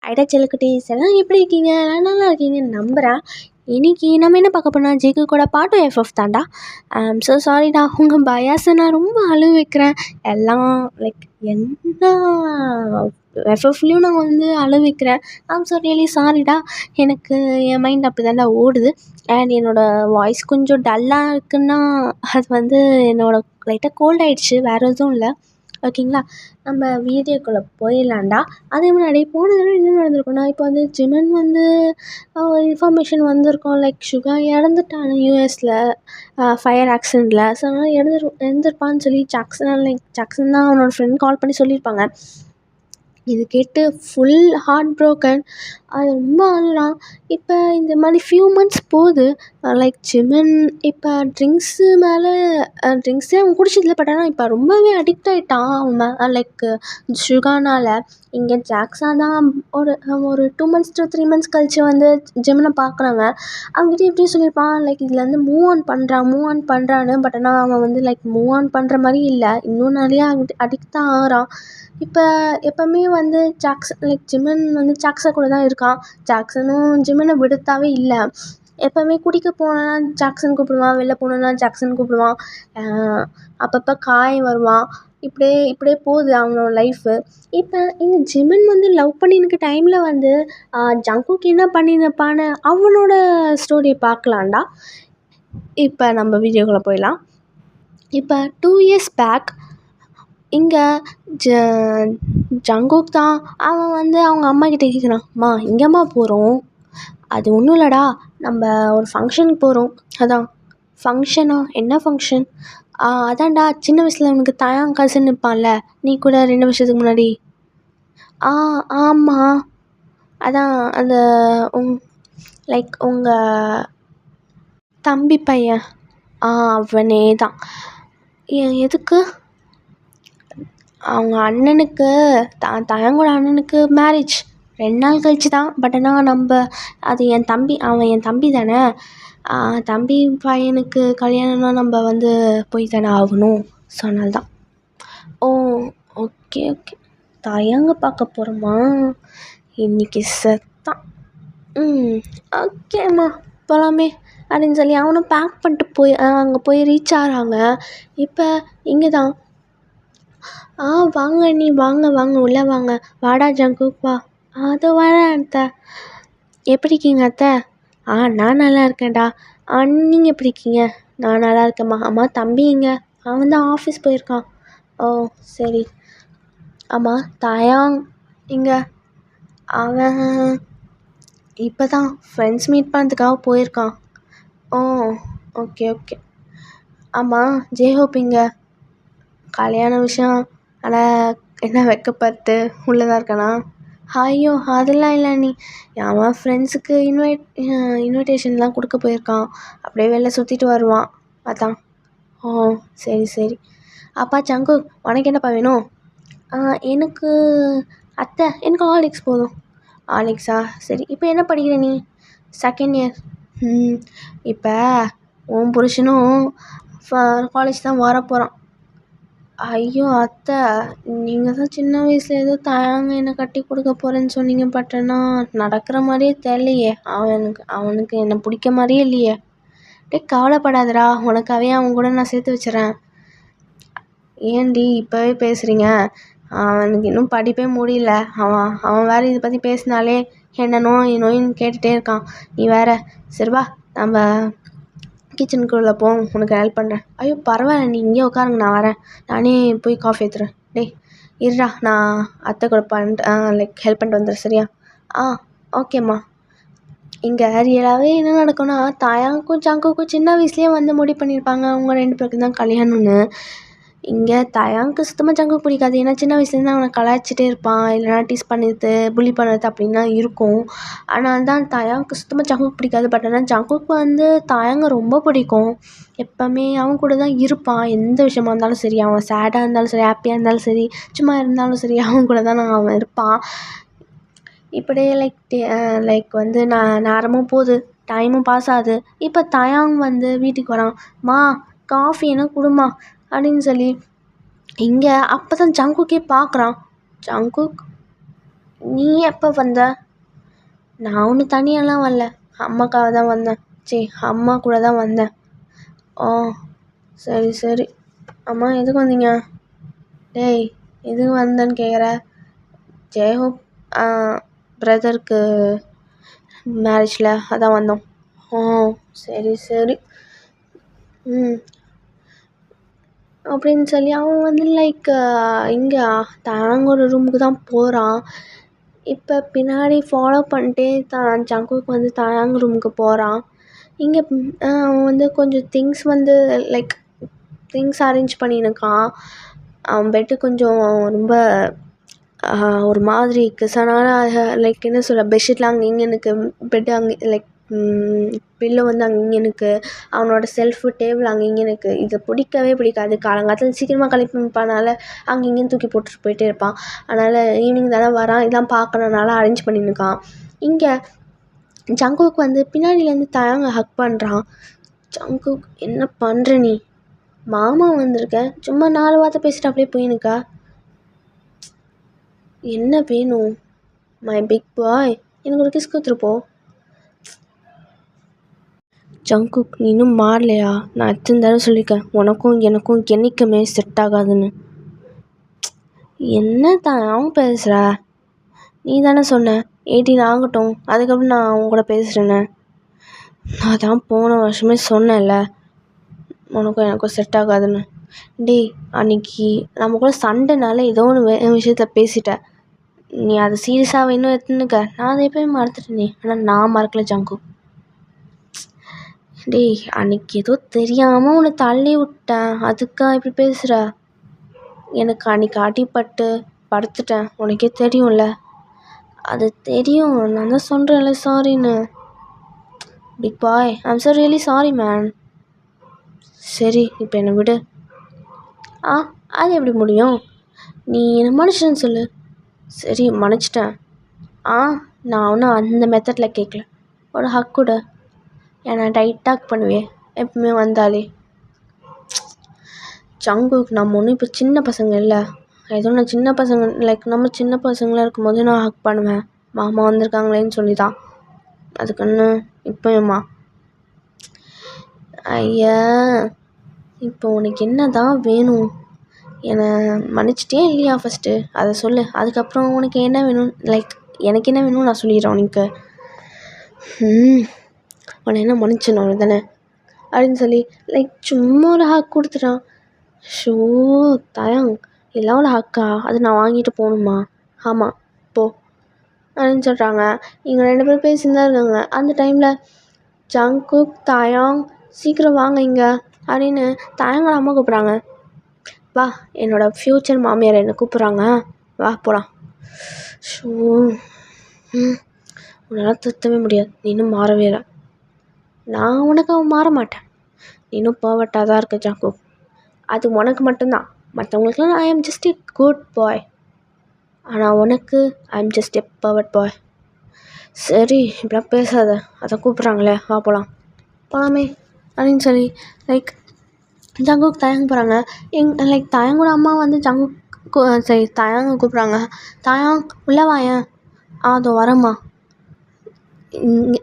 ஐடா செல்லக்குட்டீஸ் எல்லாம் எப்படி இருக்கீங்க? நான் நல்லா இருக்கீங்கன்னு நம்புகிறேன். இன்னைக்கு நம்ம என்ன பார்க்க போனால் ஜேக்கு கூட பார்ட் 2 எஃப்எஃப் தான்டா. ஸோ சாரிடா, உங்கள் பயாஸை நான் ரொம்ப அழுவ வைக்கிறேன். எல்லாம் லைக் எல்லா எஃப்எஃப்லேயும் நான் வந்து அழுவ வைக்கிறேன். ஸோ ரியலி சாரிடா. எனக்கு என் மைண்ட் அப்படி தான்டா ஓடுது. அண்ட் என்னோடய வாய்ஸ் கொஞ்சம் டல்லாக இருக்குன்னா அது வந்து என்னோடய லைட்டாக கோல்ட் ஆகிடுச்சு, வேறு எதுவும் இல்லை. ஓகேங்களா, நம்ம வீடியோக்குள்ளே போயிடலாண்டா. அதே முன்னாடி போன தடவை என்ன நடந்திருக்குன்னா, இப்போ வந்து ஜிமன் வந்து ஒரு இன்ஃபர்மேஷன் வந்திருக்கோம், லைக் சுகா இறந்துட்டாங்க யூஎஸில் ஃபயர் ஆக்சிடெண்ட்டில். ஸோ அதனால் இறந்துருப்பான்னு சொல்லி ஜாக்சன் தான் அவனோட ஃப்ரெண்ட் கால் பண்ணி சொல்லியிருப்பாங்க. இது கேட்டு ஃபுல் ஹார்ட் ப்ரோக்கன். அது ரொம்ப அழுறான். இப்போ இந்த மாதிரி ஃபியூ மந்த்ஸ் போகுது. லைக் ஜிமன் இப்போ ட்ரிங்க்ஸு மேலே ட்ரிங்க்ஸே அவன் குடிச்சதில்ல, பட் ஆனால் இப்போ ரொம்பவே அடிக்ட் ஆகிட்டான் அவன் லைக் சுகானால். இங்கே ஜாக்ஸா தான் ஒரு 2 months to 3 months கழிச்சு வந்து ஜிமனை பார்க்குறாங்க. அவங்ககிட்ட எப்படியும் சொல்லியிருப்பான், லைக் இதில் வந்து மூவ் ஆன் பண்ணுறான்னு. பட் ஆனால் அவன் வந்து லைக் மூவ் ஆன் பண்ணுற மாதிரி இல்லை, இன்னும் நிறையா அடிக்ட் தான் ஆகிறான். இப்போ எப்போவுமே வந்து ஜிமன் வந்து ஜாக்ஸா கூட தான் இருக்கான். ஜாக்சனும் ஜிமனை விடுத்தாவே இல்லை. எப்போவுமே குடிக்க போனோன்னா ஜாக்சன் கூப்பிடுவான், வெளில போனோன்னா ஜாக்சன் கூப்பிடுவான். அப்பப்போ காயம் வருவான். இப்படியே போகுது அவனோட லைஃபு. இப்போ இந்த ஜிமன் வந்து லவ் பண்ணினுக்க டைமில் வந்து ஜங்குக்கு என்ன பண்ணியிருப்பான்னு அவனோட ஸ்டோரியை பார்க்கலான்டா. இப்போ நம்ம வீடியோக்குள்ளே போயிடலாம். இப்போ 2 years பேக் இங்கே ஜங்குக் தான் அவன் வந்து அவங்க அம்மா கிட்டே கேட்குறான், அம்மா எங்கேம்மா போகிறோம்? அது ஒன்றும் இல்லைடா, நம்ம ஒரு ஃபங்க்ஷனுக்கு போகிறோம். அதான் ஃபங்க்ஷனா? என்ன ஃபங்க்ஷன்? அதான்டா சின்ன வயசில் உனக்கு தாயான் கசின் நிற்பான்ல, நீ கூட 2 வருஷத்துக்கு முன்னாடி. ஆமாம், அதான் அந்த லைக் உங்கள் தம்பி பையன். அவனே தான். எதுக்கு? அவங்க அண்ணனுக்கு தாயங்கூட அண்ணனுக்கு மேரேஜ் 2 நாள் கழிச்சு தான். பட் ஆனால் அது அவன் என் தம்பி தானே. தம்பி பையனுக்கு கல்யாணம்னா நம்ம வந்து போய் தானே ஆகணும். ஸோ அதனால தான். ஓ ஓகே, தாயாங்க பார்க்க போகிறோமா இன்றைக்கி? செத்தான். ஓகேம்மா போகலாமே அப்படின்னு சொல்லி அவனும் பேக் பண்ணிட்டு அங்கே போய் ரீச் ஆகிறாங்க. இப்போ இங்கே தான். வாங்க நீ வாங்க உள்ளே வாங்க. வாடா ஜங்குக் வா. அது வரேன் அத்தை. எப்படி இருக்கீங்க அத்தை? நான் நல்லா இருக்கேன்டா. நீங்கள் எப்படி இருக்கீங்க? நான் நல்லா இருக்கேம்மா. அம்மா தம்பி இங்கே? அவன் தான் ஆஃபீஸ் போயிருக்கான். ஓ சரி. ஆமாம் தாயாங் இங்கே? அவன் இப்போ தான் ஃப்ரெண்ட்ஸ் மீட் பண்ணுறதுக்காக போயிருக்கான். ஓ ஓகே. ஆமாம் ஜேஹோப் இங்கே? கல்யாண விஷயம் ஆனால் என்ன வெக்கப்பட்டு உள்ளே தான் இருக்கானா? ஐயோ அதெல்லாம் இல்லை நீ. அவன் ஃப்ரெண்ட்ஸுக்கு இன்விடேஷன்லாம் கொடுக்க போயிருக்கான். அப்படியே வெளில சுற்றிட்டு வருவான், அதான். ஓ சரி. அப்பா ஜங்கு உனக்கு என்னப்பா வேணும்? எனக்கு அத்தை எனக்கு ஹார்லிக்ஸ் போதும். ஹார்லிக்ஸா? சரி. இப்போ என்ன படிக்கிற நீ? 2nd year. இப்போ உன் புருஷனும் காலேஜ் தான் வர போகிறான். ஐயோ அத்தை, நீங்கள் தான் சின்ன வயசில் ஏதோ தாயாங்க என்னை கட்டி கொடுக்க போகிறேன்னு சொன்னீங்க. பட் ஆனால் நடக்கிற மாதிரியே தெரியலையே. அவனுக்கு என்னை பிடிக்க மாதிரியே இல்லையே. கவலைப்படாதடா, உனக்காகவே அவன் கூட நான் சேர்த்து வச்சுறேன். ஏன்டி இப்போவே பேசுகிறீங்க? அவனுக்கு இன்னும் படிப்பே முடியல. அவன் வேறு இதை பற்றி பேசினாலே என்ன நோயின்னு கேட்டுகிட்டே இருக்கான். நீ வேறு. சரிவா நம்ம கிச்சனுக்குள்ளே போ, உனக்கு ஹெல்ப் பண்ணுறேன். ஐயோ பரவாயில்ல, நீ இங்கே உட்காருங்க, நான் வரேன். நானே போய் காஃபி எடுத்துறேன். இருடா, நான் அத்தை கூட லைக் ஹெல்ப் பண்ணிட்டு வந்துடுறேன், சரியா? ஓகேம்மா. இங்கே ரியலாகவே என்ன நடக்கும்னா, தாயாங்கும் ஜங்குக்கும் சின்ன வயசுலேயே வந்து முடிவு பண்ணியிருப்பாங்க அவங்க 2 பேருக்கு தான் கல்யாணம்னு. இங்கே தாயாங்க்கு சுத்தமாக ஜங்குக்கு பிடிக்காது. ஏன்னா சின்ன வயசுலேருந்து அவனை கலாய்ச்சிட்டே இருப்பான், இல்லைனா டீஸ் பண்ணிடுது, புள்ளி பண்ணுறது அப்படின்னா இருக்கும். ஆனால் தான் தாயாங்க்கு சுத்தமாக ஜங்குக்கு பிடிக்காது. பட் ஆனால் ஜங்குக்கு வந்து தாயாங்க ரொம்ப பிடிக்கும். எப்போவுமே அவன் கூட தான் இருப்பான். எந்த விஷயமா இருந்தாலும் சரி, அவன் சேடாக இருந்தாலும் சரி, ஹாப்பியாக இருந்தாலும் சரி, சும்மா இருந்தாலும் சரி, அவன் கூட தான் அவன் இருப்பான். இப்படியே லைக் வந்து நேரமும் போகுது, டைமும் பாஸ் ஆகுது. இப்போ தாயாங் வந்து வீட்டுக்கு வரான். மா காஃபி என்ன கொடுமா அப்படின்னு சொல்லி. இங்கே அப்போ தான் ஜங்குக்கே பார்க்குறான். ஜங்குக் நீ எப்போ வந்த? நான் ஒன்றும் தனியாலாம் வரல, அம்மாக்காக தான் வந்தேன். சரி, அம்மா கூட தான் வந்தேன். ஆ சரி சரி. அம்மா எதுக்கு வந்தீங்க? டேய், எதுக்கு வந்தேன்னு கேட்குற? ஜெயஹோப் பிரதருக்கு மேரேஜில் அதான் வந்தோம். ஓ சரி சரி. அப்படின்னு சொல்லி அவன் வந்து லைக் இங்கே தாங்கோட ரூமுக்கு தான் போகிறான். இப்போ பின்னாடி ஃபாலோ பண்ணிட்டே ஜங்குக்கு வந்து தாயாங் ரூமுக்கு போகிறான். இங்கே அவன் வந்து கொஞ்சம் திங்ஸ் வந்து லைக் திங்ஸ் அரேஞ்ச் பண்ணியிருக்கான். அவன் பெட்டு கொஞ்சம் ரொம்ப ஒரு மாதிரி கிசனான லைக் என்ன சொல்ல, பெட்ஷீட்லாம் அங்கே இங்கே எனக்கு, பெட்டு அங்கே லைக் பில்லோ வந்து அங்கே இங்கே எனக்கு, அவனோட செல்ஃபு டேபிள் அங்கே இங்கே எனக்கு. இது பிடிக்கவே பிடிக்காது. காலங்காலத்தில் சீக்கிரமாக கழிப்பனால அங்கே இங்கேயும் தூக்கி போட்டுட்டு போயிட்டே இருப்பான். அதனால் ஈவினிங் தானே வரான், இதெல்லாம் பார்க்கறனால அரேஞ்ச் பண்ணியிருக்கான். இங்கே ஜங்குக்கு வந்து பின்னாடியிலேருந்து தாயாங்க ஹக் பண்ணுறான். ஜங்குக், என்ன பண்ணுற நீ? மாமா வந்திருக்கேன், சும்மா 4 வார்த்தை பேசிட்டு அப்படியே போயினுக்கா. என்ன வேணும்? மை பிக் பாய், எனக்கு ஒரு கிஸ் கொடுத்துருப்போ. ஜங்குக், நீ இன்னும் மாறலையா? நான் எத்தனை தடவை சொல்லியிருக்கேன், உனக்கும் எனக்கும் என்றைக்குமே செட் ஆகாதுன்னு. என்ன தான் பேசுகிற? நீ தானே சொன்ன 18 ஆகட்டும், அதுக்கப்புறம் நான் அவங்க கூட பேசுகிறேன்னு. நான் தான் போன வருஷமே சொன்னேன்ல, உனக்கும் எனக்கும் செட் ஆகாதுன்னு. டேய், அன்றைக்கி நம்ம கூட சண்டைனால ஏதோ ஒன்று விஷயத்தில் பேசிட்டேன். நீ அதை சீரியஸாக இன்னும் எடுத்துன்னுக்க. நான் அதை எப்போயும் மறந்துட்டேனே. ஆனால் நான் மறக்கல ஜங்கு. டேய், அன்றைக்கி ஏதோ தெரியாமல் உன்னை தள்ளி விட்டேன், அதுக்காக இப்படி பேசுகிற? எனக்கு அன்றைக்கி அடிப்பட்டு படுத்துட்டேன், உனக்கே தெரியும்ல. அது தெரியும், நான் தான் சொல்கிறேன்ல சாரின்னு. Big boy, I'm so really sorry man. சரி, இப்போ என்னை விடு. அது எப்படி முடியும்? நீ என்னை மனுஷன்னு சொல்லு. சரி, மன்னிச்சிட்டேன். நான் ஒன்றும் அந்த மெத்தடில் கேட்கல. ஒரு ஹக் கூட என்னை டைட்டாக பண்ணுவேன் எப்பவுமே வந்தாலே. ஜங்குக்கு, நம்ம ஒன்றும் இப்போ சின்ன பசங்க இல்லை. ஏதோ நான் சின்ன பசங்க லைக் நம்ம சின்ன பசங்களாக இருக்கும்போது நான் ஹக் பண்ணுவேன், மாமா வந்திருக்காங்களேன்னு சொல்லி தான். அதுக்குன்னு இப்போயுமா? ஐயா, இப்போ உனக்கு என்ன தான் வேணும்? என்னை மன்னிச்சிட்டே இல்லையா ஃபஸ்ட்டு அதை சொல்லு. அதுக்கப்புறம் உனக்கு என்ன வேணும், லைக் எனக்கு என்ன வேணும் நான் சொல்லிடுறேன் உனக்கு. உன்னை என்ன மன்னிச்சிடணும் தானே அப்படின்னு சொல்லி லைக் சும்மா ஒரு ஹக் கொடுத்துட்டான். ஷோ தயாங், எல்லாம் ஒரு ஹக்கா? அது நான் வாங்கிட்டு போகணுமா? ஆமாம், போ அப்படின்னு சொல்கிறாங்க. இவங்க 2 பேரும் பேசின்னு தான் இருக்காங்க. அந்த டைமில் ஜங்குக், தாயாங், சீக்கிரம் வாங்க இங்கே அப்படின்னு தாயாங்கோட அம்மா கூப்பிட்றாங்க. வா, என்னோடய ஃப்யூச்சர் மாமியார் என்னை கூப்பிட்றாங்க, வா போகலாம். ஷோ உன்னால் திருத்தவே முடியாது, நீ இன்னும் மாறவே இல்லை. நான் உனக்கு அவன் மாற மாட்டேன். நீ இன்னும் பர்ஃபெக்டாக தான் இருக்க ஜங்குக். அது உனக்கு மட்டும்தான், மற்றவங்களுக்குலாம் ஐ ஆம் ஜஸ்ட் எ குட் பாய். ஆனால் உனக்கு ஐ ஆம் ஜஸ்ட் எ பர்ஃபெக்ட் பாய். சரி, இப்படிலாம் பேசாத, அதை கூப்பிட்றாங்களே, வா போகலாமே அப்படின்னு சொல்லி லைக் ஜங்குக் தாயாங்க போகிறாங்க. லைக் தாயாங்கோட அம்மா வந்து சரி தாயாங்க கூப்பிட்றாங்க. தாயாங், உள்ளே வாயேன். அதோ வரம்மா.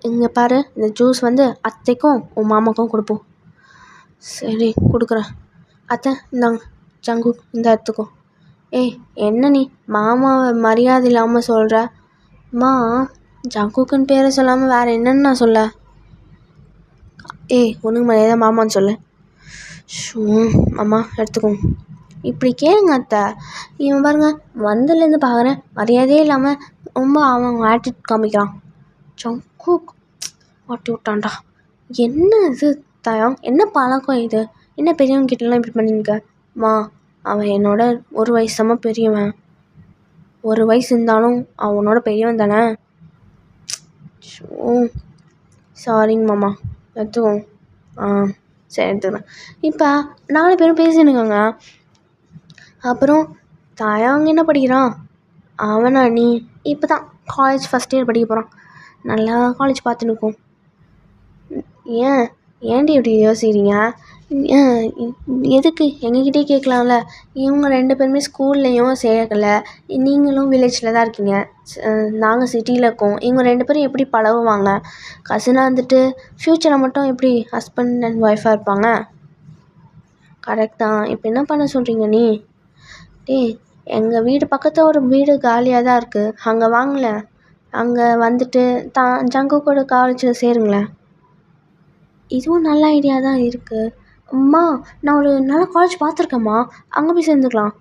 இங்கே பாரு, இந்த ஜூஸ் வந்து அத்தைக்கும் உன் மாமாக்கும் கொடுப்போம். சரி, கொடுக்குறேன் அத்தை. இந்தாங்க ஜங்குக், இந்த இடத்துக்கும். ஏய், என்ன நீ மாமாவை மரியாதை இல்லாமல் சொல்கிற? அம்மா, ஜங்குக்குன்னு பேரை சொல்லாமல் வேறு என்னன்னு நான் சொல்ல? உனக்கு மரியாதை மாமான்னு சொல்லு. ஷூ, அம்மா எடுத்துக்கோங்க. இப்படி கேளுங்க அத்தை. இவன் பாருங்க, வந்ததுலேருந்து பார்க்குறேன் மரியாதையே இல்லாமல் ரொம்ப அவன் ஆட்டிட் காமிக்கிறான். ஜங்குக் வாட்டி விட்டான்டா. என்ன இது தயம், என்ன பழக்கம் இது? என்ன பெரியவங்க கிட்டலாம் இப்படி பண்ணியிருக்க? மா, அவன் என்னோட 1 வயசு பெரியவன். 1 வயசு இருந்தாலும் அவனோட பெரியவன் தானே. ஷோ சாரிங்க மாமா, எடுத்துக்கோங்க. சரி, எடுத்துக்கிறேன். இப்போ 4 பேரும் பேசினுக்காங்க. அப்புறம் தாயாங்க என்ன படிக்கிறான்? அவனா? நீ இப்போ தான் காலேஜ் ஃபஸ்ட் இயர் படிக்க போகிறான். நல்லா காலேஜ் பார்த்துன்னுக்கும். ஏன்டி இப்படி யோசிக்கிறீங்க? எதுக்கு எங்ககிட்டயே கேட்கலாம்ல. இவங்க 2 பேருமே ஸ்கூல்லையும் சேர்க்கல. நீங்களும் வில்லேஜில் தான் இருக்கீங்க, நாங்கள் சிட்டியில் இருக்கோம். இவங்க 2 பேரும் எப்படி பழகுவாங்க? கசினாக இருந்துட்டு ஃப்யூச்சரில் மட்டும் எப்படி ஹஸ்பண்ட் அண்ட் ஒய்ஃபாக இருப்பாங்க? கரெக்ட் தான். இப்போ என்ன பண்ண சொல்கிறீங்க நீ? டேய், எங்கள் வீடு பக்கத்தில் ஒரு வீடு காலியாக தான் இருக்குது, அங்கே வாங்கலேன். அங்கே வந்துட்டு ஜங்குக்கோட காலேஜில் சேருங்களேன். இதுவும் நல்ல ஐடியா தான் இருக்குது. அம்மா, நான் ஒரு நல்ல காலேஜ் பார்த்துருக்கேம்மா, அங்கே போய் சேர்ந்துக்கலாம்.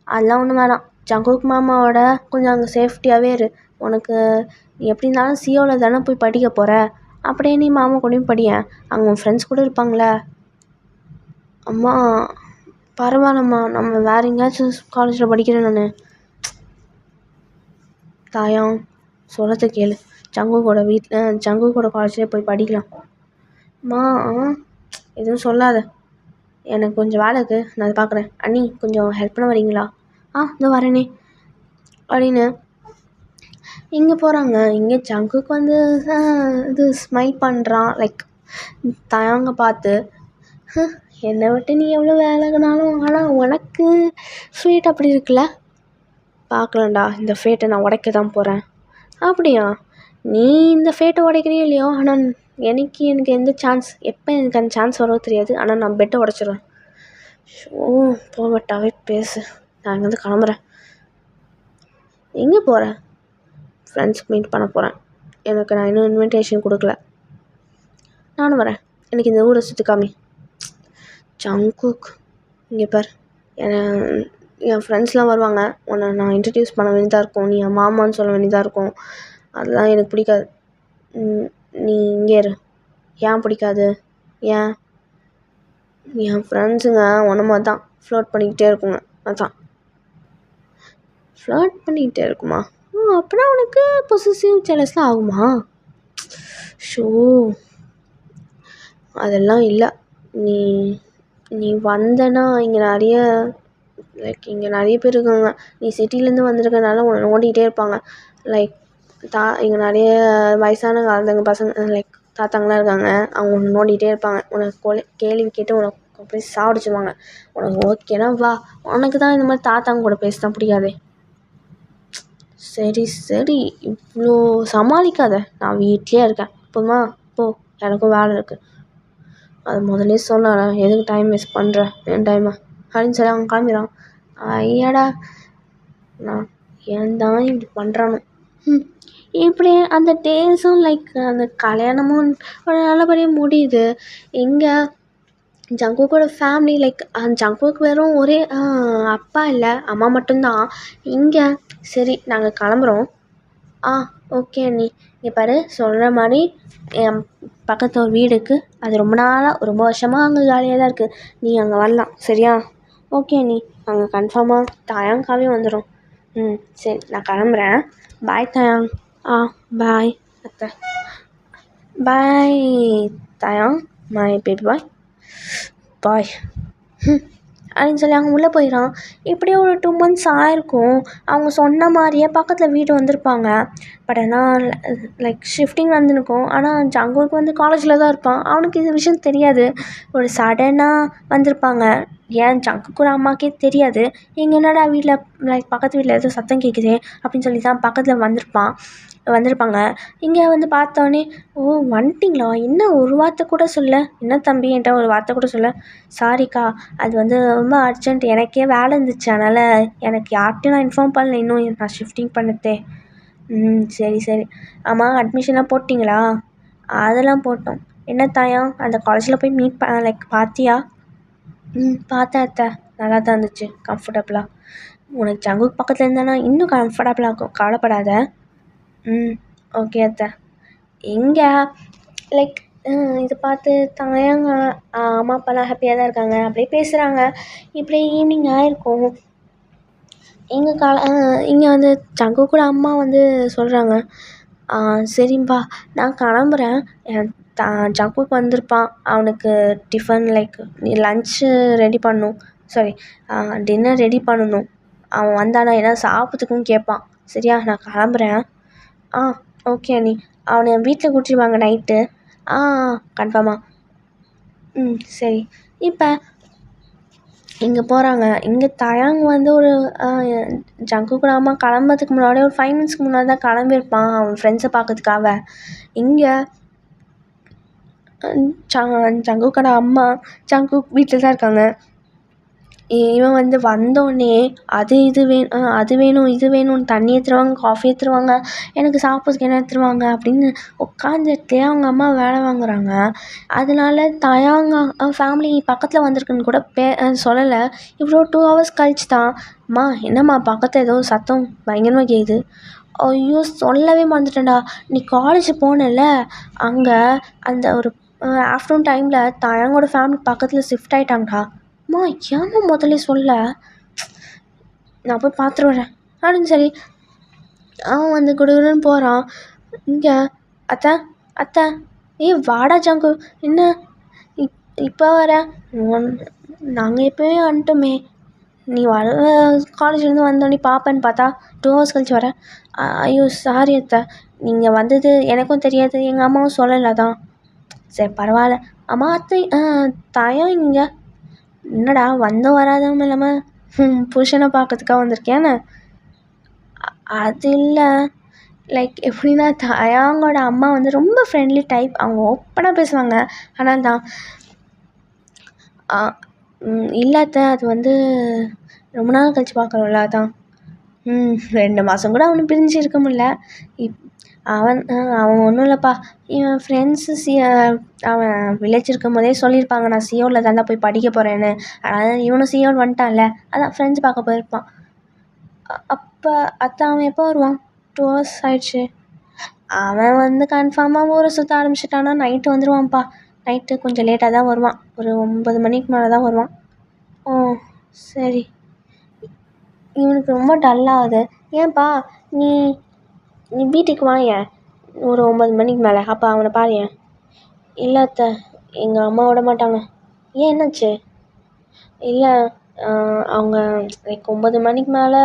அதெல்லாம் ஒன்றும் வேணாம். ஜங்குக் மாமாவோட கொஞ்சம் அங்கே சேஃப்டியாகவே இரு. உனக்கு எப்படி இருந்தாலும் சியோவில் தானே போய் படிக்க போகிற, அப்படியே நீ மாமா கூடயும் படியேன், அங்கே உன் ஃப்ரெண்ட்ஸ் கூட இருப்பாங்களே. அம்மா பரவாயில்லம்மா, நம்ம வேறு எங்கேயாச்சும் காலேஜில் படிக்கிறேன் நான். தாயாங், சொல்கிறத கேளு. ஜங்குக்கோட காலேஜ்லேயே போய் படிக்கலாம். அம்மா எதுவும் சொல்லாத, எனக்கு கொஞ்சம் வேலை இருக்குது, நான் அதை பார்க்குறேன். அண்ணி, கொஞ்சம் ஹெல்ப் பண்ண வரீங்களா? இதோ வரேனே அப்படின்னு இங்கே போகிறாங்க. இங்கே ஜங்குக்கு வந்து இது ஸ்மைல் பண்ணுறான், லைக் தாயாங்க பார்த்து. என்னை விட்டு நீ எவ்வளோ வேலைக்குனாலும், ஆனால் உனக்கு ஃபேட் அப்படி இருக்குல்ல. பார்க்கலாம்டா, இந்த ஃபேட்டை நான் உடைக்க தான் போகிறேன். அப்படியா? நீ இந்த ஃபேட்டை உடைக்கிறியோ இல்லையோ, ஆனால் எனக்கு எந்த சான்ஸ், எப்போ எனக்கு அந்த சான்ஸ் வரவோ தெரியாது, ஆனால் நான் பெட்டை உடச்சிடுவேன். போகட்டாவே பேசு, நான் இங்கேருந்து கிளம்புறேன். எங்கே போகிறேன்? ஃப்ரெண்ட்ஸ்க்கு மீட் பண்ண போகிறேன். நான் இன்னும் இன்விடேஷன் கொடுக்கல. நானும் வரேன். எனக்கு இந்த ஊரை சுற்றி காமி. ஜங்குக், இங்கே பார், என் ஃப்ரெண்ட்ஸ்லாம் வருவாங்க, உன்னை நான் இன்ட்ரடியூஸ் பண்ண வேண்டியதாக இருக்கும், நீ என் மாமான்னு சொல்ல வேண்டியதாக இருக்கும். அதெல்லாம் எனக்கு பிடிக்காது. நீ இங்கே இரு. ஏன் பிடிக்காது? ஏன்? என் ஃப்ரெண்ட்ஸுங்க ஒன்றுமா தான் ஃப்ளோட் பண்ணிக்கிட்டே இருக்குங்க. அதான். ஃப்ளோட் பண்ணிக்கிட்டே இருக்குமா? அப்படின்னா உனக்கு பொசசிவ் ஜெலஸ்லாம் ஆகுமா? ஷோ, அதெல்லாம் இல்லை. நீ வந்தனா இங்கே நிறைய பேர் இருக்காங்க. நீ சிட்டிலேருந்து வந்திருக்கனால உன்னை நோண்டிகிட்டே இருப்பாங்க. லைக் இங்கே நிறைய வயசான காலத்துங்க பசங்க, லைக் தாத்தாங்களாம் இருக்காங்க. அவங்க ஒன்று நோண்டிகிட்டே இருப்பாங்க. உனக்கு கேள்வி கேட்டு உனக்கு அப்படியே சாப்பிடுச்சுவாங்க. உனக்கு ஓகேனா வா. உனக்கு தான் இந்த மாதிரி தாத்தாங்க கூட பேச தான் பிடிக்காதே. சரி, இவ்வளோ சமாளிக்காத. நான் வீட்லேயே இருக்கேன், போதுமா? போ, எனக்கும் வேலை இருக்குது. அது முதலே சொன்னால, எதுக்கு டைம் வேஸ்ட் பண்ணுற என் டைமை அப்படின்னு சொல்லி அவங்க கிளம்பிடுறான். ஐயாடா, நான் ஏன் தான் இப்படி பண்ணுறானோ. இப்படி அந்த டேஸும் லைக் அந்த கல்யாணமும் ஒரு நல்லபடியாக முடியுது. எங்கே ஜங்குக்கோட ஃபேமிலி, லைக் ஜங்குக்கு வெறும் ஒரே அப்பா இல்லை, அம்மா மட்டும்தான். இங்கே சரி, நாங்கள் கிளம்புறோம். ஓகே அண்ணி. இங்கே பாரு, சொல்கிற மாதிரி என் பக்கத்தில் ஒரு வீடு இருக்குது, அது ரொம்ப வருஷமாக அங்கே ஜாலியாக தான் இருக்குது. நீ அங்கே வரலாம், சரியா? ஓகே அண்ணி, அங்கே கன்ஃபார்மாக தாயாங்காவே வந்துடும். சரி, நான் கிளம்புறேன். பாய் தாயாங். பாய் அத்தை. பாய் தாயாங், மை பேபி பாய். பாய் அப்படின்னு சொல்லி அவங்க உள்ளே போயிடறான். இப்படியே ஒரு 2 months ஆயிருக்கும். அவங்க சொன்ன மாதிரியே பக்கத்தில் வீடு வந்திருப்பாங்க. பட் ஆனால் லைக் ஷிஃப்டிங் வந்துருக்கும். ஆனால் ஜங்குக்கு வந்து காலேஜில் தான் இருப்பான். அவனுக்கு இந்த விஷயம் தெரியாது. ஒரு சடனாக வந்திருப்பாங்க. ஏன் ஜங்குக்கு அம்மாக்கே தெரியாது. இங்கே என்னடா வீட்டில் லைக் பக்கத்து வீட்டில் ஏதோ சத்தம் கேட்குதே அப்படின்னு சொல்லி தான் பக்கத்தில் வந்திருப்பாங்க. இங்கே வந்து பார்த்தோன்னே, வந்துட்டிங்களா, என்ன ஒரு வார்த்தை கூட சொல்ல? என்ன தம்பி, என்கிட்ட ஒரு வார்த்தை கூட சொல்ல? சாரிக்கா, அது வந்து ரொம்ப அர்ஜென்ட், எனக்கே வேலை இருந்துச்சு, அதனால் எனக்கு யார்கிட்டையும் நான் இன்ஃபார்ம் பண்ணல, இன்னும் நான் ஷிஃப்டிங் பண்ணதே. சரி. ஆமாம், அட்மிஷன்லாம் போட்டிங்களா? அதெல்லாம் போட்டோம். என்ன தாயா, அந்த காலேஜில் போய் லைக் பார்த்தியா? பார்த்தேன் அத்தை, நல்லா தான் இருந்துச்சு, கம்ஃபர்டபுளாக. உனக்கு ஜங்குக்கு பக்கத்தில் இருந்தானா இன்னும் கம்ஃபர்டபுளாக இருக்கும், கவலைப்படாத. ஓகே அத்தை. எங்கே லைக் இதை பார்த்து தாயாங்க அம்மா அப்பாலாம் ஹாப்பியாக தான் இருக்காங்க, அப்படியே பேசுகிறாங்க. இப்படியே ஈவினிங் ஆகிருக்கும். இங்கே வந்து ஜங்கு கூட அம்மா வந்து சொல்கிறாங்க, சரிம்பா நான் கிளம்புறேன், ஜங்குக்கு வந்திருப்பான், அவனுக்கு டிஃபன் லைக் லன்ச்சு ரெடி பண்ணணும், சாரி டின்னர் ரெடி பண்ணணும். அவன் வந்தானா ஏன்னா சாப்பிட்றதுக்கும் கேட்பான், சரியா? நான் கிளம்புறேன். ஓகே அண்ணி. அவனை வீட்டில் கூட்டிட்டு வாங்க நைட்டு. கன்ஃபார்மாக. சரி. இப்போ இங்கே போகிறாங்க. இங்கே தயாங் வந்து ஒரு ஜங்குக் கூட அம்மா கிளம்புறதுக்கு முன்னாடி ஒரு 5 மினிட்ஸ்க்கு முன்னாடி தான் கிளம்பியிருப்பான் அவன் ஃப்ரெண்ட்ஸை பார்க்கறதுக்காக. இங்கே ஜங்குக்கோட அம்மா ஜங்குக் வீட்டில் தான் இருக்காங்க. இவன் வந்து வந்தோடனே அது வேணும் இது வேணும்னு தண்ணி எடுத்துருவாங்க, காஃபி எடுத்துருவாங்க, எனக்கு சாப்பிட்றதுக்கு என்ன எடுத்துருவாங்க அப்படின்னு உட்காந்துட்டே அவங்க அம்மா வேலை வாங்குறாங்க. அதனால தயாங்க ஃபேமிலி பக்கத்தில் வந்திருக்குன்னு கூட சொல்லலை. இவ்வளோ 2 ஹவர்ஸ் கழிச்சு தான், அம்மா என்னம்மா பக்கத்தில் ஏதோ சத்தம் பயங்கரமாக கேட்குது. ஐயோ சொல்லவே மறந்துட்டேன்டா, நீ காலேஜ் போனல அங்கே அந்த ஒரு ஆஃப்டர்நூன் டைமில் தயாங்கோட ஃபேமிலி பக்கத்தில் ஷிஃப்ட் ஆகிட்டாங்கடா. அம்மா ஏம்மா முதல்ல சொல்ல, நான் போய் பார்த்துட்டு வரேன் அப்படின்னு சொல்லி அவன் வந்து குடுகுடுன்னு போகிறான். இங்கே அத்தை அத்தை வாடா ஜங்கு, என்ன இப்போ வர, நாங்கள் எப்போவே வந்துட்டோமே, நீ வர காலேஜ்லேருந்து வந்தோடனே பார்ப்பேன்னு பார்த்தா 2 ஹவர்ஸ் கழிச்சு வரேன். ஐயோ சாரி அத்தை, நீங்கள் வந்தது எனக்கும் தெரியாது, எங்கள் அம்மாவும் சொல்லலை தான். சரி பரவாயில்ல. அம்மா அத்தை தாயம் இங்கே என்னடா வந்தோம் வராதவங்க இல்லாமல் புருஷனை பார்க்கறதுக்காக வந்திருக்கேன்னு. அது இல்லை, லைக் எப்படின்னா தயாங்கோட அம்மா வந்து ரொம்ப ஃப்ரெண்ட்லி டைப், அவங்க ஓப்பனாக பேசுவாங்க. ஆனால் தான் இல்லாத அது வந்து ரொம்ப நாள் கழிச்சு பார்க்குறோம்ல, அதான் 2 மாதம் கூட அவனை பிரிஞ்சு இருக்க முடியல. அவன் ஒன்றும் இல்லைப்பா, இவன் ஃப்ரெண்ட்ஸு அவன் வில்லேஜ் இருக்கும் போதே சொல்லியிருப்பாங்க நான் சியோலில் தாண்டா போய் படிக்க போகிறேன்னு. அதனால் இவனும் சியோல் வந்துட்டான்ல, அதான் ஃப்ரெண்ட்ஸ் பார்க்க போயிருப்பான். அப்போ அவன் எப்போ வருவான்? 2 ஹவர்ஸ் ஆயிடுச்சு. அவன் வந்து கன்ஃபார்மாக ஊரை சுற்ற ஆரம்பிச்சிட்டான்னா நைட்டு வந்துடுவான்ப்பா. நைட்டு கொஞ்சம் லேட்டாக தான் வருவான், ஒரு 9 மணிக்கு மேலே தான் வருவான். ஓ சரி. இவனுக்கு ரொம்ப டல்லாகுது. ஏன்ப்பா நீ வீட்டுக்கு வாயேன் ஒரு 9 மணிக்கு மேலே, அப்போ அவனை பாருயேன். இல்லை அத்தை, எங்கள் அம்மா விட மாட்டாங்க. ஏன் என்னாச்சு? இல்லை அவங்க லைக் 9 மணிக்கு மேலே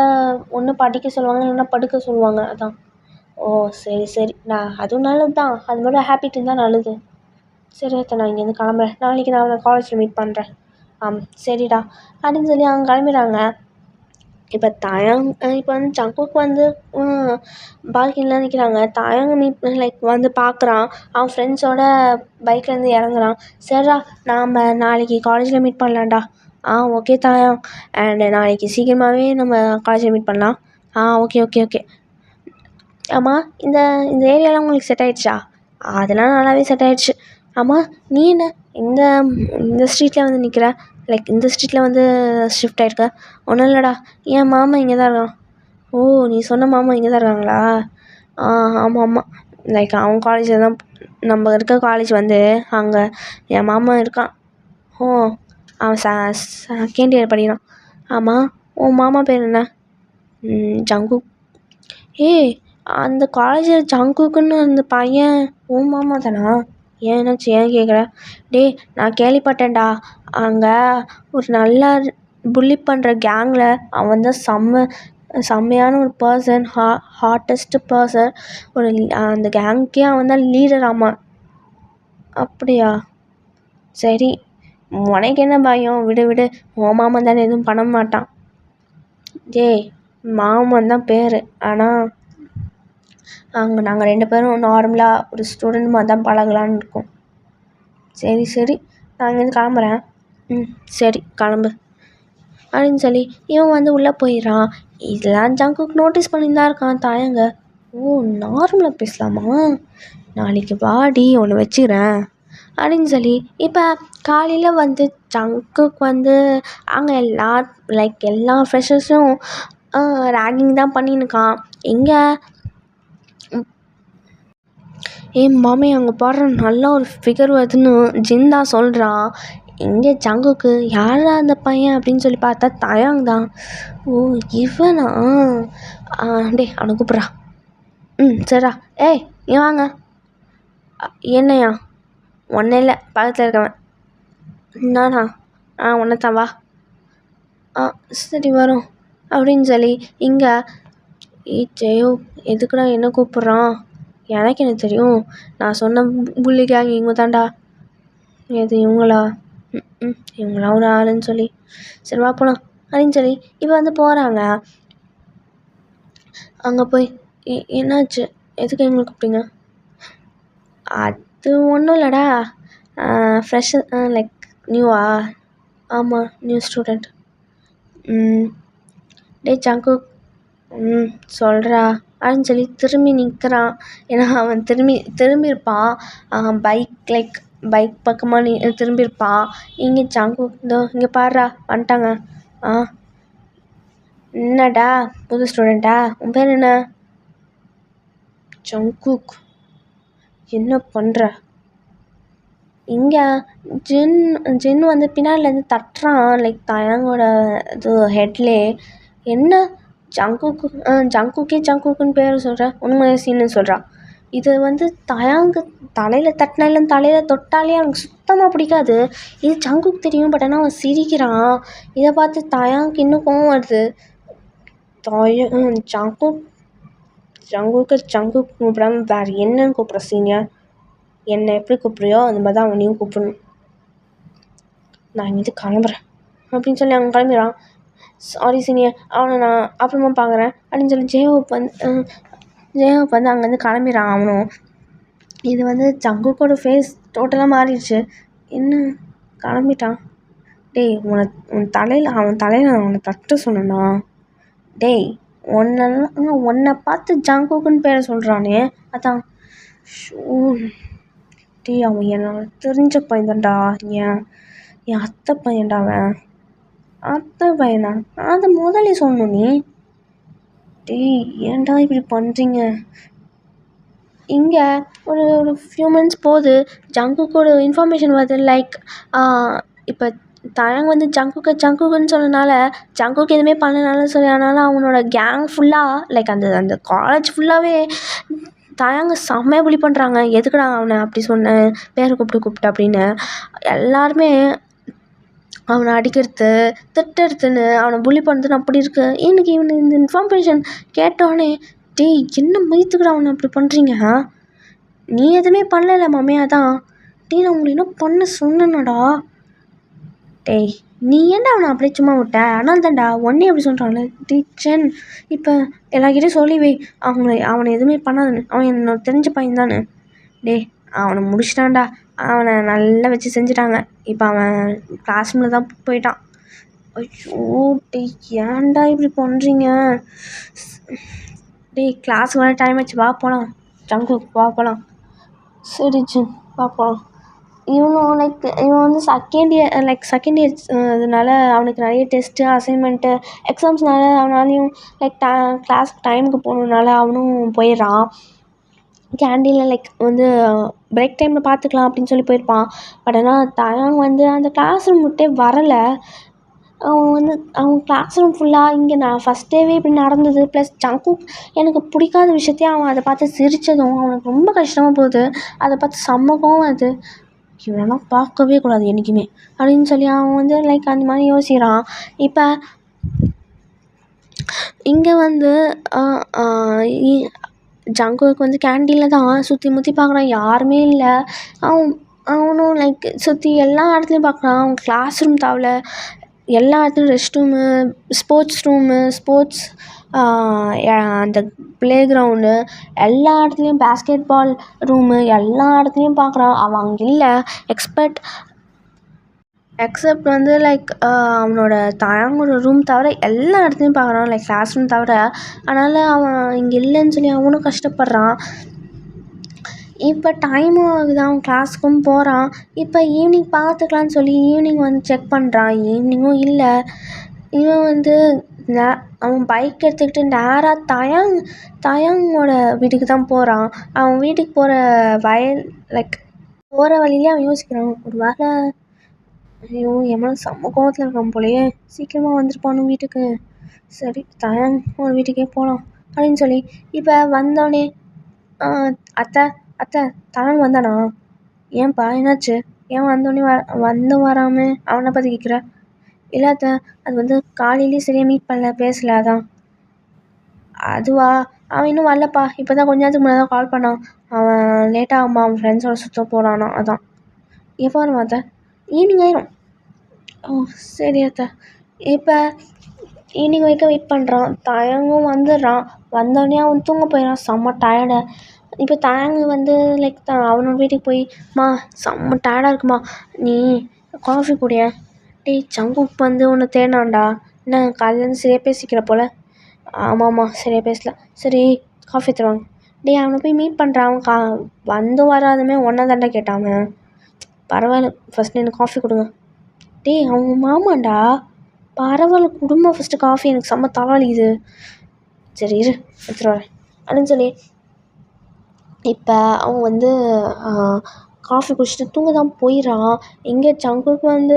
ஒன்று படிக்க சொல்லுவாங்க, இல்லைன்னா படுக்க சொல்லுவாங்க, அதான். ஓ சரி நான் அதுவும் நல்லது தான், அது மாதிரி ஹேபிட் இருந்தால் நல்லது. சரி அத்தை, நான் இங்கேருந்து கிளம்புறேன், நாளைக்கு நான் அவனை காலேஜில் மீட் பண்ணுறேன். சரிடா அப்படின்னு சொல்லி அவங்க கிளம்பிடுறாங்க. இப்போ தயாங் இப்போ வந்து ஜங்குக் வந்து பால்கனியில் நிற்கிறாங்க. தயாங் லைக் வந்து பார்க்குறான், அவன் ஃப்ரெண்ட்ஸோட பைக்லேருந்து இறங்குறான். சரிடா நாம் நாளைக்கு காலேஜில் மீட் பண்ணலான்டா. ஓகே தயாங், அண்டு நாளைக்கு சீக்கிரமாகவே நம்ம காலேஜில் மீட் பண்ணலாம். ஓகே. ஆமாம் இந்த ஏரியாலாம் உங்களுக்கு செட் ஆகிடுச்சா? அதெல்லாம் நல்லாவே செட் ஆகிடுச்சு. ஆமாம் நீ என்ன இந்த ஸ்ட்ரீட்டில் வந்து நிற்கிற, லைக் இந்த ஸ்ட்ரீட்டில் வந்து ஷிஃப்ட் ஆகிருக்க? ஒன்றும் இல்லைடா, என் மாமா இங்கே தான் இருக்கான். ஓ நீ சொன்ன மாமா இங்கே தான் இருக்காங்களா? ஆமாம், லைக் அவன் காலேஜில் தான், நம்ம இருக்க காலேஜ் வந்து அங்கே என் மாமா இருக்கான். ஓ அவன் செகண்ட் இயர் படிக்கிறான். ஆமாம் உன் மாமா பேர் என்ன? ஜங்குக். அந்த காலேஜில் ஜங்குக்குன்னு அந்த பையன் உன் மாமா தானா? ஏன் என்னாச்சு, ஏன் கேட்குற? நான் கேள்விப்பட்டேன்டா, அங்கே ஒரு நல்லா புல்லி பண்ணுற கேங்கில் அவன் தான் செம்மையான ஒரு பர்சன், ஹாட்டஸ்ட்டு பர்சன், ஒரு அந்த கேங்க்கே அவன் தான் லீடர். ஆமாம் அப்படியா? சரி உனக்கு என்ன பயம், விடு உன் மாமன் தானே, எதுவும் பண்ண மாட்டான். மாமன் தான் பேர், ஆனால் அங்கே நாங்கள் 2 பேரும் நார்மலாக ஒரு ஸ்டூடெண்ட் மாதிரி தான் பழகலான்னு இருக்கோம். சரி நான் இங்கேருந்து கிளம்புறேன். சரி கிளம்பு அப்படின்னு சொல்லி இவன் வந்து உள்ளே போயிடறான். இதெல்லாம் ஜங்குக் நோட்டீஸ் பண்ணியிருந்தா இருக்கான் தாயங்க. ஓ நார்மலாக பேசலாமா, நாளைக்கு வாடி ஒன்று வச்சுக்கிறேன் அப்படின்னு சொல்லி இப்போ காலையில் வந்து ஜங்குக் வந்து அங்கே எல்லா ஃப்ரெஷர்ஸும் ரேகிங் தான் பண்ணின்னுக்கான். எங்கே மாமே அங்கே பாடுற நல்லா ஒரு ஃபிகர் வருதுன்னு ஜிந்தா சொல்கிறான். எங்கே ஜங்குக்கு யாரா அந்த பையன் அப்படின்னு சொல்லி பார்த்தா தயாங் தான். ஓ இவனா? அவனை கூப்பிட்றா. சரிடா. ஏன் வாங்க. என்னையா? ஒன்றும் இல்லை, பக்கத்தில் இருக்கவன். நானா? ஒன்றைத்தான் வா. சரி வரோம் அப்படின்னு சொல்லி இங்கே ஜெயோ எதுக்குடா என்ன கூப்பிட்றான்? எனக்கு தெரியும், நான் சொன்ன புள்ளி கேங் இவங்க தான்டா. எது இவங்களா? இவங்களாம் ஒரு ஆளுன்னு சொல்லி சரி வா போகலாம் அப்படின்னு சொல்லி இப்போ வந்து போகிறாங்க. அங்கே போய் என்னாச்சு, எதுக்கு எங்களை கூப்பிட்டீங்க? அது ஒன்றும் இல்லைடா, ஃப்ரெஷர் லைக் நியூவா? ஆமாம், நியூ ஸ்டூடெண்ட். டே ஜங்குக், சொல்கிறா அப்படின்னு சொல்லி திரும்பி நிற்கிறான். ஏன்னா அவன் திரும்பியிருப்பான் பைக் பக்கமாக திரும்பியிருப்பான். இங்கே ஜங்குக் இங்கே பாடுறா வந்துட்டாங்க. என்னடா புது ஸ்டூடெண்ட்டா? உன் பேர் என்ன? ஜங்குக். என்ன பண்ணுற இங்கே? ஜின் வந்து பின்னாடிலேருந்து தட்டுறான், லைக் தயாங்கோட இது ஹெட்லே. என்ன ஜங்குக்குன்னு பேர் சொல்கிற? உண்மை சீன்னு சொல்கிறான். இது வந்து தயாங்கு தலையில் தட்டினாலும் தலையில் தொட்டாலே அவனுக்கு சுத்தமாக பிடிக்காது. இது ஜங்குக்கு தெரியும், பட் ஆனால் அவன் சிரிக்கிறான். இதை பார்த்து தயாங்கு இன்னும் கோவம் வருது. ஜங்குக்கு கூப்பிடாம வேறு என்னன்னு கூப்பிட்ற சீனியர்? என்னை எப்படி கூப்பிட்றியோ அந்த மாதிரி தான் அவனையும் கூப்பிடணும். நான் இங்கே கிளம்புறேன் அப்படின்னு சொல்லி அவன் கிளம்பிடுறான். சாரி சீனியர், அவனை நான் அப்புறமா பார்க்குறேன் அப்படின்னு சொல்லி ஜேஹோப் வந்து அங்கேருந்து கிளம்பிடுறான் அவனும். இது வந்து ஜங்குக்கோட ஃபேஸ் டோட்டலாக மாறிடுச்சு. இன்னும் கிளம்பிட்டான். டேய் உன் தலையில் அவனை தட்ட சொன்னா? டேய் உன்னை பார்த்து ஜங்குக்குன்னு பேரை சொல்கிறானே, அதான். டேய் அவன் என்னோட தெரிஞ்ச பையன்தான்டா. என் அத்தை பையன்டா அவன். அத்தை பையனா? அதை முதலே சொன்னோம் நீ. டேய் ஏன்டா இப்படி பண்ணுறீங்க? இங்கே ஒரு ஃபியூ மந்த்ஸ் போகுது, ஜங்குக்கோட இன்ஃபர்மேஷன் வருது. லைக் இப்போ தயாங் வந்து ஜங்குக்குன்னு சொன்னனால ஜங்குக்கு எதுவுமே பண்ணனால சொல்லி, அதனால் அவனோட கேங் ஃபுல்லாக லைக் அந்த காலேஜ் ஃபுல்லாகவே தயாங்க செம்மையாக புலி பண்ணுறாங்க. எதுக்குடா அவனை அப்படி சொன்னேன், பேரை கூப்பிட்டு அப்படின்னு எல்லாருமே அவனை அடிக்கிறது திட்டுறதுன்னு அவனை புலி பண்ணுறதுன்னு அப்படி இருக்கு. எனக்கு இவனு இந்த இன்ஃபர்மேஷன் கேட்டோடனே, டேய் என்ன மதித்துக்கிட அவனை அப்படி பண்ணுறீங்க? நீ எதுவுமே பண்ணல மாமே. அதான் டேய் நான் உங்களை என்ன பண்ண சொன்னேனடா. டேய் நீ ஏன்டா அவனை அப்படியே சும்மா விட்ட? ஆனால் தான்டா ஒன்னே அப்படி சொல்கிறான்ல டீச்சன். இப்போ எல்லாருக்கிட்டையும் சொல்லிவே அவனை எதுவுமே பண்ணாதுன்னு. அவன் என்னோட தெரிஞ்ச பையன் தானே. டேய் அவனை முடிச்சிட்டான்டா, அவனை நல்லா வச்சு செஞ்சுட்டாங்க. இப்போ அவன் கிளாஸ் ரூமில் தான் போயிட்டான். ஐயோ டேய் ஏன்டா இப்படி பண்ணுறீங்க? டேய் கிளாஸுக்கு வர டைம் ஆச்சு, வா போகலாம். ஜங்குக் வா போகலாம். சரி ஜின் வா போகலாம். இவன் வந்து செகண்ட் இயர் அதனால அவனுக்கு நிறைய டெஸ்ட்டு அசைன்மெண்ட்டு எக்ஸாம்ஸ்னால அவனாலையும் கிளாஸ்க்கு டைமுக்கு போகணுன்னால அவனும் போயிடுறான். கேண்டீனில் வந்து பிரேக் டைமில் பார்த்துக்கலாம் அப்படின்னு சொல்லி போயிருப்பான். பட் ஆனால் தயாங் வந்து அந்த கிளாஸ் ரூம் விட்டே வரலை. அவன் கிளாஸ் ரூம் ஃபுல்லாக இங்கே நான் ஃபஸ்ட் டேவே இப்படி நடந்தது, ப்ளஸ் ஜங்குக் எனக்கு பிடிக்காத விஷயத்தையும் அவன் அதை பார்த்து சிரித்ததும் அவனுக்கு ரொம்ப கஷ்டமாக போகுது. அதை பார்த்து செம்மகவும் அது இவனெல்லாம் பார்க்கவே கூடாது என்றைக்குமே அப்படின்னு சொல்லி அவன் வந்து அந்த மாதிரி யோசிக்கிறான். இப்போ இங்கே வந்து ஜங்குக்கு வந்து கேண்டீனில் தான் சுற்றி முற்றி பார்க்குறான், யாருமே இல்லை. அவனும் சுற்றி எல்லா இடத்துலையும் பார்க்குறான். அவன் கிளாஸ் ரூம் தவிர எல்லா இடத்துலையும் ரெஸ்ட் ரூமு, ஸ்போர்ட்ஸ் அந்த ப்ளே கிரவுண்டு எல்லா இடத்துலையும் பேஸ்கெட் பால் ரூமு எல்லா இடத்துலையும் பார்க்குறான். அவன் அங்கே இல்லை. எக்ஸப்ட் வந்து அவனோட தயாங்கோட ரூம் தவிர எல்லா இடத்துலையும் பார்க்குறான், கிளாஸ் ரூம் தவிர. அதனால் அவன் இங்கே இல்லைன்னு சொல்லி அவனும் கஷ்டப்படுறான். இப்போ டைமும் ஆகுது, அவன் கிளாஸுக்கும் போகிறான். இப்போ ஈவினிங் பார்த்துக்கலான்னு சொல்லி ஈவினிங் வந்து செக் பண்ணுறான். ஈவினிங்கும் இல்லை. இவன் வந்து அவன் பைக் எடுத்துக்கிட்டு நேராக தயாங்கோட வீட்டுக்கு தான் போகிறான். அவன் வீட்டுக்கு போகிற வழியிலே அவன் யோசிக்கிறான், ஒரு வேளை ஐயோ எம்மளை செம்ம கோவத்தில் இருக்கான் போலையே, சீக்கிரமாக வந்துருப்பானு வீட்டுக்கு. சரி தயாங்கோட வீட்டுக்கே போகலாம் அப்படின்னு சொல்லி இப்போ வந்தோடனே அத்தை தயாங் வந்தானா? ஏன்பா என்னாச்சு? ஏன் வந்தோடனே வராமல் அவனை பற்றி கேட்குற? இல்லை அத்தை, அது வந்து காலையிலேயே சரியாக மீட் பண்ணல, பேசலை. அதான். அதுவா? அவன் இன்னும் வரலப்பா, இப்போ தான் கொஞ்ச நேரத்துக்கு முன்னாடி தான் கால் பண்ணான். அவன் லேட்டாக அவன் ஃப்ரெண்ட்ஸோட சுற்ற போகிறானா, அதான். எப்போ வருமா அத்தை? ஈவினிங் ஆயிரும். ஓ சரி அத்தை. இப்போ ஈவினிங் வரைக்கும் வெயிட் பண்ணுறான். தயங்கும் வந்துடுறான். வந்தோடனே அவன் தூங்க போயிடறான். செம்ம டயர்டு. இப்போ தயங்கு வந்து லைக் அவனோட வீட்டுக்கு போய், மா செம்ம டயர்டாக இருக்குமா, நீ காஃபி குடியேன். டேய் சங்குக் வந்து உன்னை தேடினான்டா. என்ன காலையிலேருந்து சரியாக பேசிக்கிற போல். ஆமாம்மா சரியாக பேசல. சரி காஃபி தருவாங்க. டேய் அவனை போய் மீட் பண்ணுறான். அவன் வந்தும் வராதுமே ஒன்றா தாண்டா கேட்டான். பரவாயில்ல ஃபஸ்ட் எனக்கு காஃபி கொடுங்க. டேய் அவன் மாமாண்டா. பரவாயில்ல குடும்பம் ஃபஸ்ட்டு காஃபி, எனக்கு செம்ம தலைவலிக்குது. சரி இரு எடுத்துகிட்டு வரேன் அப்படின்னு சொல்லி இப்போ அவன் வந்து காஃபி குடிச்சிட்டு தூங்க தான் போயிடறான். எங்கே சங்குக்கு வந்து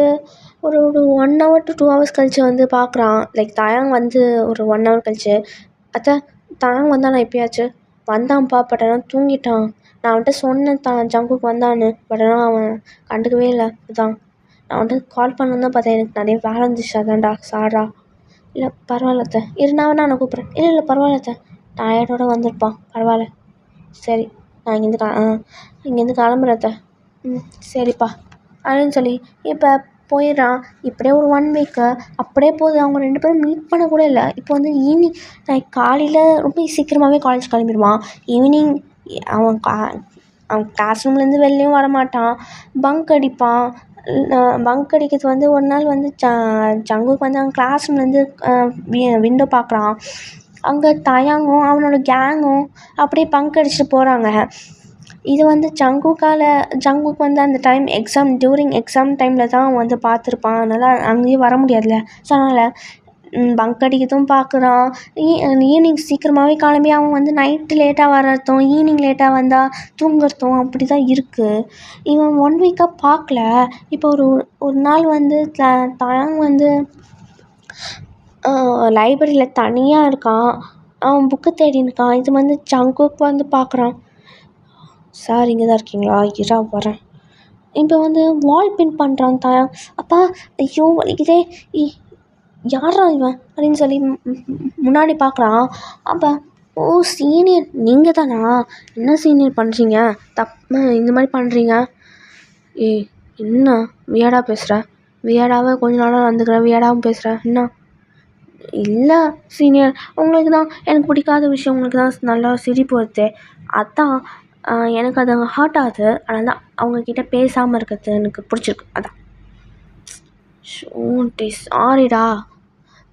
ஒரு ஒரு 1 hour to 2 hours கழிச்சு வந்து பார்க்குறான். லைக் தயாங் வந்து ஒரு 1 hour கழிச்சு, அத்தை தயாங் வந்தானா எப்பயாச்சு? வந்தான்ப்பா, பட் ஆனால் தூங்கிட்டான். நான் அவன்கிட்ட சொன்னேன் ஜங்குக்கு வந்தான்னு, பட் ஆனால் அவன் கண்டுக்கவே இல்லை. அதான் நான் வந்துட்டு கால் பண்ணணும் தான் பார்த்தேன். எனக்கு நிறைய வேலை இருந்துச்சு, அதான்டா சாரா. இல்லை பரவாயில்ல அத்தை, இரு நான் வேணா நான் கூப்பிட்றேன். இல்லை இல்லை பரவாயில்ல அத்தை, டயர்டோடு வந்திருப்பான், பரவாயில்ல. சரி நான் இங்கேருந்து கிளம்புறேன் அத்தை. சரிப்பா அப்படின்னு சொல்லி இப்போ போயிடுறான். இப்படியே ஒரு 1 week அப்படியே போகுது. அவங்க 2 பேரும் மீட் பண்ண கூட இல்லை. இப்போ வந்து ஈவினிங் காலையில் ரொம்ப சீக்கிரமாகவே காலேஜ் கிளம்பிடுவான். ஈவினிங் அவன் அவன் கிளாஸ் ரூம்லேருந்து வெளிலையும் வரமாட்டான். பங்க் அடிப்பான். பங்க் அடிக்கிறது வந்து ஒரு நாள் வந்து ஜங்குக்கு வந்து அவன் கிளாஸ் ரூம்லேருந்து விண்டோ பார்க்குறான். அங்கே தயாங்கும் அவனோட கேங்கும் அப்படியே பங்க் அடிச்சுட்டு போகிறாங்க. இது வந்து ஜங்குக்கு வந்து அந்த டைம் டியூரிங் எக்ஸாம் டைமில் தான் அவன் வந்து பார்த்துருப்பான். அதனால் அங்கேயும் வர முடியாதுல்ல. ஸோ அதனால் பங்க் அடிக்கிறதும் பார்க்குறான். ஈவினிங் சீக்கிரமாகவே கிளம்பி அவன் வந்து நைட்டு லேட்டாக வர்றதும் ஈவினிங் லேட்டாக வந்தால் தூங்குறதும் அப்படி தான் இருக்குது. இவன் 1 week பார்க்கல. இப்போ ஒரு நாள் வந்து தயாங் வந்து லைப்ரரியில் தனியாக இருக்கான். அவன் புக்கு தேடின்னு இருக்கான். இது வந்து ஜங்குக்கு வந்து பார்க்குறான். சார் இங்கே தான் இருக்கீங்களா? இரா வரேன். இப்போ வந்து வால் பின் பண்ணுறான் தயாங். அப்பா ஐயோ வலிக்குதே, யாரா இவன் அப்படின்னு சொல்லி முன்னாடி பார்க்குறான். அப்போ ஓ சீனியர் நீங்கள் தானா? என்ன சீனியர் பண்ணுறீங்க? இந்த மாதிரி பண்ணுறீங்க? ஏய் என்ன வியடாக பேசுகிற? வியடாக கொஞ்ச நாளாக நடந்துக்கிறேன், வியடாகவும் பேசுகிறேன் என்ன? இல்லை சீனியர், உங்களுக்கு தான் எனக்கு பிடிக்காத விஷயம் உங்களுக்கு தான் நல்லா சிரிப்பு வருது. அதான் எனக்கு அது ஹார்ட் ஆகுது. அதனால தான் அவங்கக்கிட்ட பேசாமல் இருக்கிறது எனக்கு பிடிச்சிருக்கு. அதான் சாரிடா,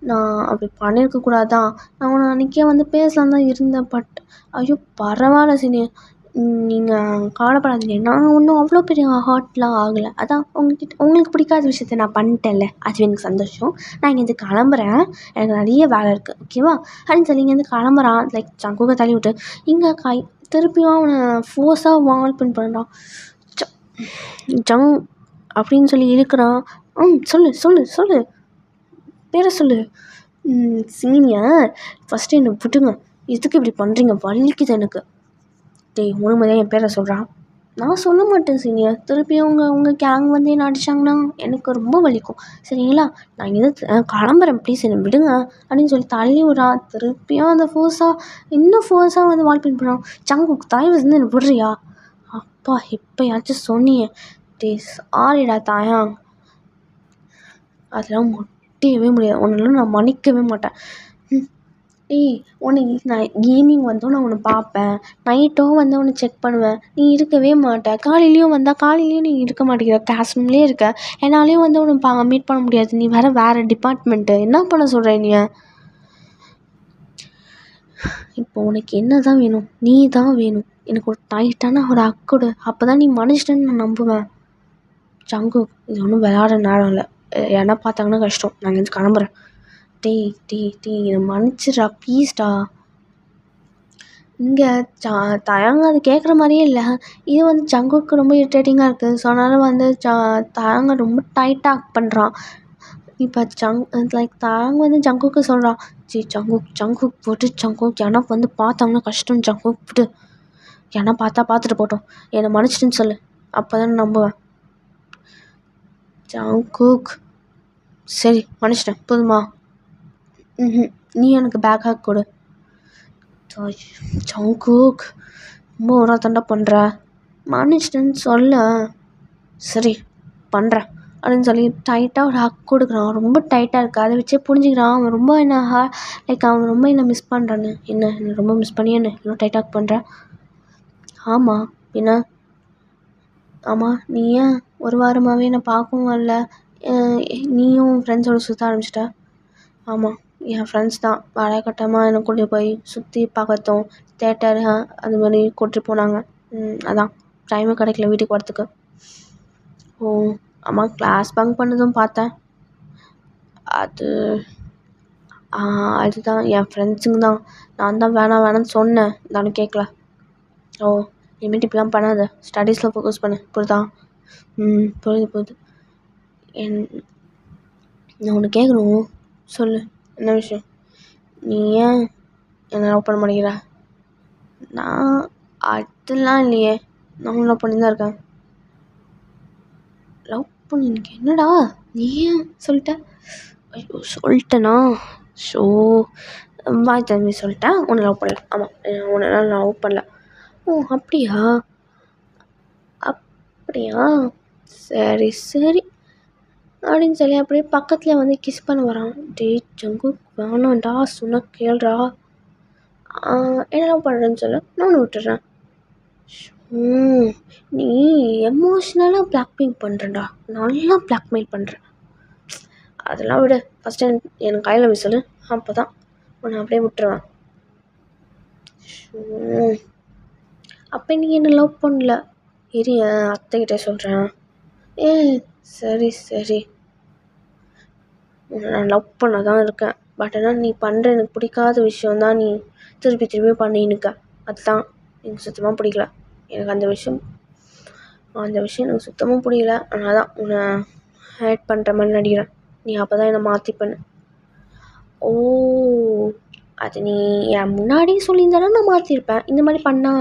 நான் அப்படி பண்ணியிருக்கக்கூடாது தான். நான் உன்னை அன்றைக்கே வந்து பேசலாம் தான் இருந்தேன். பட் ஐயோ பரவாயில்ல சீனியர், நீங்கள் கவலைப்படாதீங்க. நான் ஒன்றும் அவ்வளோ பெரிய ஹார்ட்லாம் ஆகலை. அதான் உங்களுக்கு பிடிக்காத விஷயத்த நான் பண்ணிட்டேன்ல, அது எனக்கு சந்தோஷம். நான் இங்கேருந்து கிளம்புறேன், எனக்கு நிறைய வேலை இருக்குது, ஓகேவா அப்படின்னு சொல்லி இங்கேருந்து கிளம்புறான். லைக் ஜங்குக்கை தள்ளி விட்டு இங்கே திருப்பியும் அவனை ஃபோர்ஸாக வால் பின் பண்ணுறான். ஜங் அப்படின்னு சொல்லி இருக்கிறான். சொல்லு சொல்லு சொல்லு பேரை சொல்லு. சீனியர் ஃபஸ்ட்டு என்னை விட்டுங்க, எதுக்கு இப்படி பண்ணுறீங்க, வலிக்குது எனக்கு. டேய் முழுமையாக என் பேரை சொல்கிறான். நான் சொல்ல மாட்டேன் சீனியர், திருப்பியும் உங்கள் கேங் வந்து என்ன அடித்தாங்கன்னா எனக்கு ரொம்ப வலிக்கும், சரிங்களா? நான் இங்கே கிளம்புறேன், ப்ளீஸ் என்னை விடுங்க அப்படின்னு சொல்லி தள்ளி விட்றான். திருப்பியும் அந்த இன்னும் ஃபோர்ஸாக வந்து வால் பின் பண்ணுறான். ஜங்குக்கு தயவு வந்து என்னை விடுறியா? அப்பா எப்போயாச்சும் சொன்னியே. டேய் சாரிடா தாயாங், அதெல்லாம் முடியவே முடியாது, ஒன்றெல்லாம் நான் மன்னிக்கவே மாட்டேன். டேய் உன்னை நான் ஈவினிங் வந்து நான் உன்னை பார்ப்பேன், நைட்டும் வந்து உன்னை செக் பண்ணுவேன், நீ இருக்கவே மாட்டேன். காலையிலையும் வந்தால் காலையிலையும் நீ இருக்க மாட்டேங்கிற, கிளாஸ் ரூம்லேயே இருக்க. என்னாலையும் வந்து உன்னை மீட் பண்ண முடியாது, நீ வேறு டிபார்ட்மெண்ட்டு. என்ன பண்ண சொல்கிற நீ? இப்போ உனக்கு என்ன தான் வேணும்? நீ தான் வேணும். எனக்கு ஒரு டைட்டான ஒரு அக்கோடு, அப்போ தான் நீ மனுஷன்னு நான் நம்புவேன். ஜங்கு இது ஒன்றும் விளையாடுற நேரம் இல்லை, யாரா பார்த்தாங்கன்னா கஷ்டம். நான் இங்கேருந்து கிளம்புறேன். டேய் என்னை மன்னிச்சிட்றா ப்ளீஸ்டா. இங்கே தயாங்க அது கேட்குற மாதிரியே இல்லை. இது வந்து ஜங்குக்கு ரொம்ப இரிட்டேட்டிங்காக இருக்குது. ஸோ அதனால் வந்து தயாங்க ரொம்ப டைட்டாக ஆக்ட் பண்ணுறான். இப்போ லைக் தயாங்க வந்து ஜங்குக்கு சொல்கிறான், ஜங்குக் போட்டு ஜங்குக் ஏன்னா வந்து பார்த்தாங்கன்னா கஷ்டம், ஜங்குக் விட்டு, ஏன்னா பார்த்துட்டு போட்டோம், என்னை மன்னிச்சிட்டுன்னு சொல்லு, அப்போ தான் நம்புவேன். ஜங்குக் சரி மன்னிச்சிட்டேன் போதுமா? நீ எனக்கு பேக் ஹேக் கொடு. ஜங்குக் ரொம்ப ஒரு தண்டை பண்ணுற, மன்னிச்சிட்டேன்னு சொல்ல. சரி பண்ணுறேன் அப்படின்னு சொல்லி டைட்டாக ஒரு ஹக் கொடுக்குறான். ரொம்ப டைட்டாக இருக்குது, அதை வச்சே புரிஞ்சுக்கிறான் அவன் ரொம்ப என்ன அவன் ரொம்ப என்ன மிஸ் பண்ணுறான்னு. என்ன ரொம்ப மிஸ் பண்ணி என்ன இன்னும் டைட்டாக ஹக் பண்ணுற? ஆமாம் என்ன? ஆமாம், நீ ஏன் ஒரு வாரமாகவே என்னை பார்க்கவும் வரல, நீயும் ஃப்ரெண்ட்ஸோடு சுற்ற ஆரம்பிச்சிட்ட? ஆமாம், என் ஃப்ரெண்ட்ஸ் தான் வழக்கட்டமாக என்னை கூட்டிகிட்டு போய் சுற்றி பார்க்கட்டும், தேட்டரு அது மாதிரி கூட்டிகிட்டு போனாங்க. அதான் டைமு கிடைக்கல வீட்டுக்கு வரத்துக்கு. ஓ ஆமாம், கிளாஸ் பங்க் பண்ணதும் பார்த்தேன். அதுதான் என் ஃப்ரெண்ட்ஸுங்க தான். நான் தான் வேணான்னு சொன்னேன், நானும் கேட்கல. ஓ இனிமேட்டு இப்படிலாம் பண்ணாத, ஸ்டடீஸில் ஃபோக்கஸ் பண்ணு, புரியுதா? புரியுது. நான் ஒன்று கேட்கணும், சொல்லு. என்ன விஷயம்? நீ ஏன் என்ன லவ் பண்ண மாட்டேங்கிற? நான் அதெல்லாம் இல்லையே, நானும் லவ் பண்ணி தான் இருக்கேன். லவ் பண்ணி எனக்கு என்னடா நீ ஏன் சொல்லிட்ட? ஐயோ சொல்லிட்டேனா? ஷோ வாய் தம்பி சொல்லிட்டேன், உன்னை லவ் பண்ணல. ஆமாம், உன்னை லவ் பண்ணல. ஓ அப்படியா சரி அப்படின்னு சொல்லி அப்படியே பக்கத்தில் வந்து கிஸ் பண்ண வரான். டேய் ஜங்கு வேணாண்டா, சொன்ன கேள்றா, என்ன லவ் பண்ணுறேன்னு சொல்ல, நான் விட்டுறேன். நீ எமோஷ்னலாக பிளாக்மெயில் பண்ணுறேன்டா, நல்லா பிளாக்மெயில் பண்ணுறேன். அதெல்லாம் விட ஃபஸ்ட்டு எனக்கு கையில் போய் சொல்லு, அப்போ தான் உன்னை அப்படியே விட்டுருவேன். அப்போ நீ என்ன லவ் பண்ணல? இரு என் அத்தைக்கிட்ட சொல்கிறேன். சரி நான் லவ் பண்ண தான் இருக்கேன், பட் ஆனால் நீ பண்ணுற எனக்கு பிடிக்காத விஷயந்தான் நீ திருப்பி பண்ணின்னுக்க. அதுதான் எனக்கு சுத்தமாக பிடிக்கல. எனக்கு அந்த விஷயம் எனக்கு சுத்தமாக பிடிக்கல. அதனால தான் உன்னை ஹேட் பண்ணுற மாதிரி நடிக்கிறேன். நீ அப்போ தான் என்னை மாற்றி பண்ணு. ஓ அது நீ என் முன்னாடியே சொல்லியிருந்தாலும் நான் மாற்றிருப்பேன். இந்த மாதிரி பண்ணா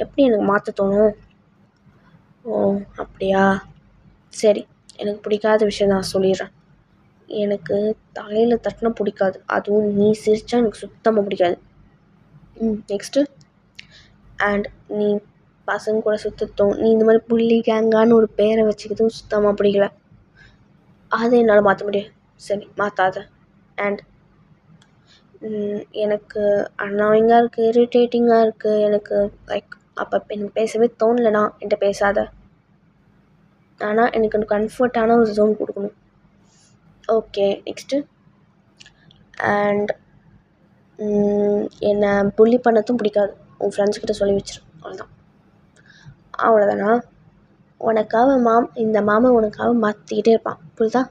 எப்படி எனக்கு மாற்ற தோணும்? ஓ அப்படியா, சரி. எனக்கு பிடிக்காத விஷயம் நான் சொல்லிடுறேன். எனக்கு தலையில் தட்டினா பிடிக்காது, அதுவும் நீ சிரித்தா எனக்கு சுத்தமாக பிடிக்காது. நெக்ஸ்ட்டு, அண்ட் நீ பசங்க கூட சுற்றட்டும், நீ இந்த மாதிரி புள்ளி கேங்கான்னு ஒரு பேரை வச்சுக்கிறதும் சுத்தமாக பிடிக்கல. அதை என்னால் மாற்ற முடியாது. சரி மாற்றாத. அண்ட் எனக்கு அன்னாயிங்காக இருக்குது, இரிட்டேட்டிங்காக இருக்குது, எனக்கு லைக் அப்போ எனக்கு பேசவே தோணலைனா என்கிட்ட பேசாத. ஆனால் எனக்கு கம்ஃபர்ட்டான ஒரு ஜோன் கொடுக்கணும். ஓகே நெக்ஸ்ட்டு, அண்ட் என்னை புள்ளி பண்ணதும் பிடிக்காது, உன் ஃப்ரெண்ட்ஸ்கிட்ட சொல்லி வச்சிரு. அவ்வளோதானா? உனக்காக இந்த மாமா உனக்காக மாற்றிக்கிட்டே இருப்பான், புரியுதா?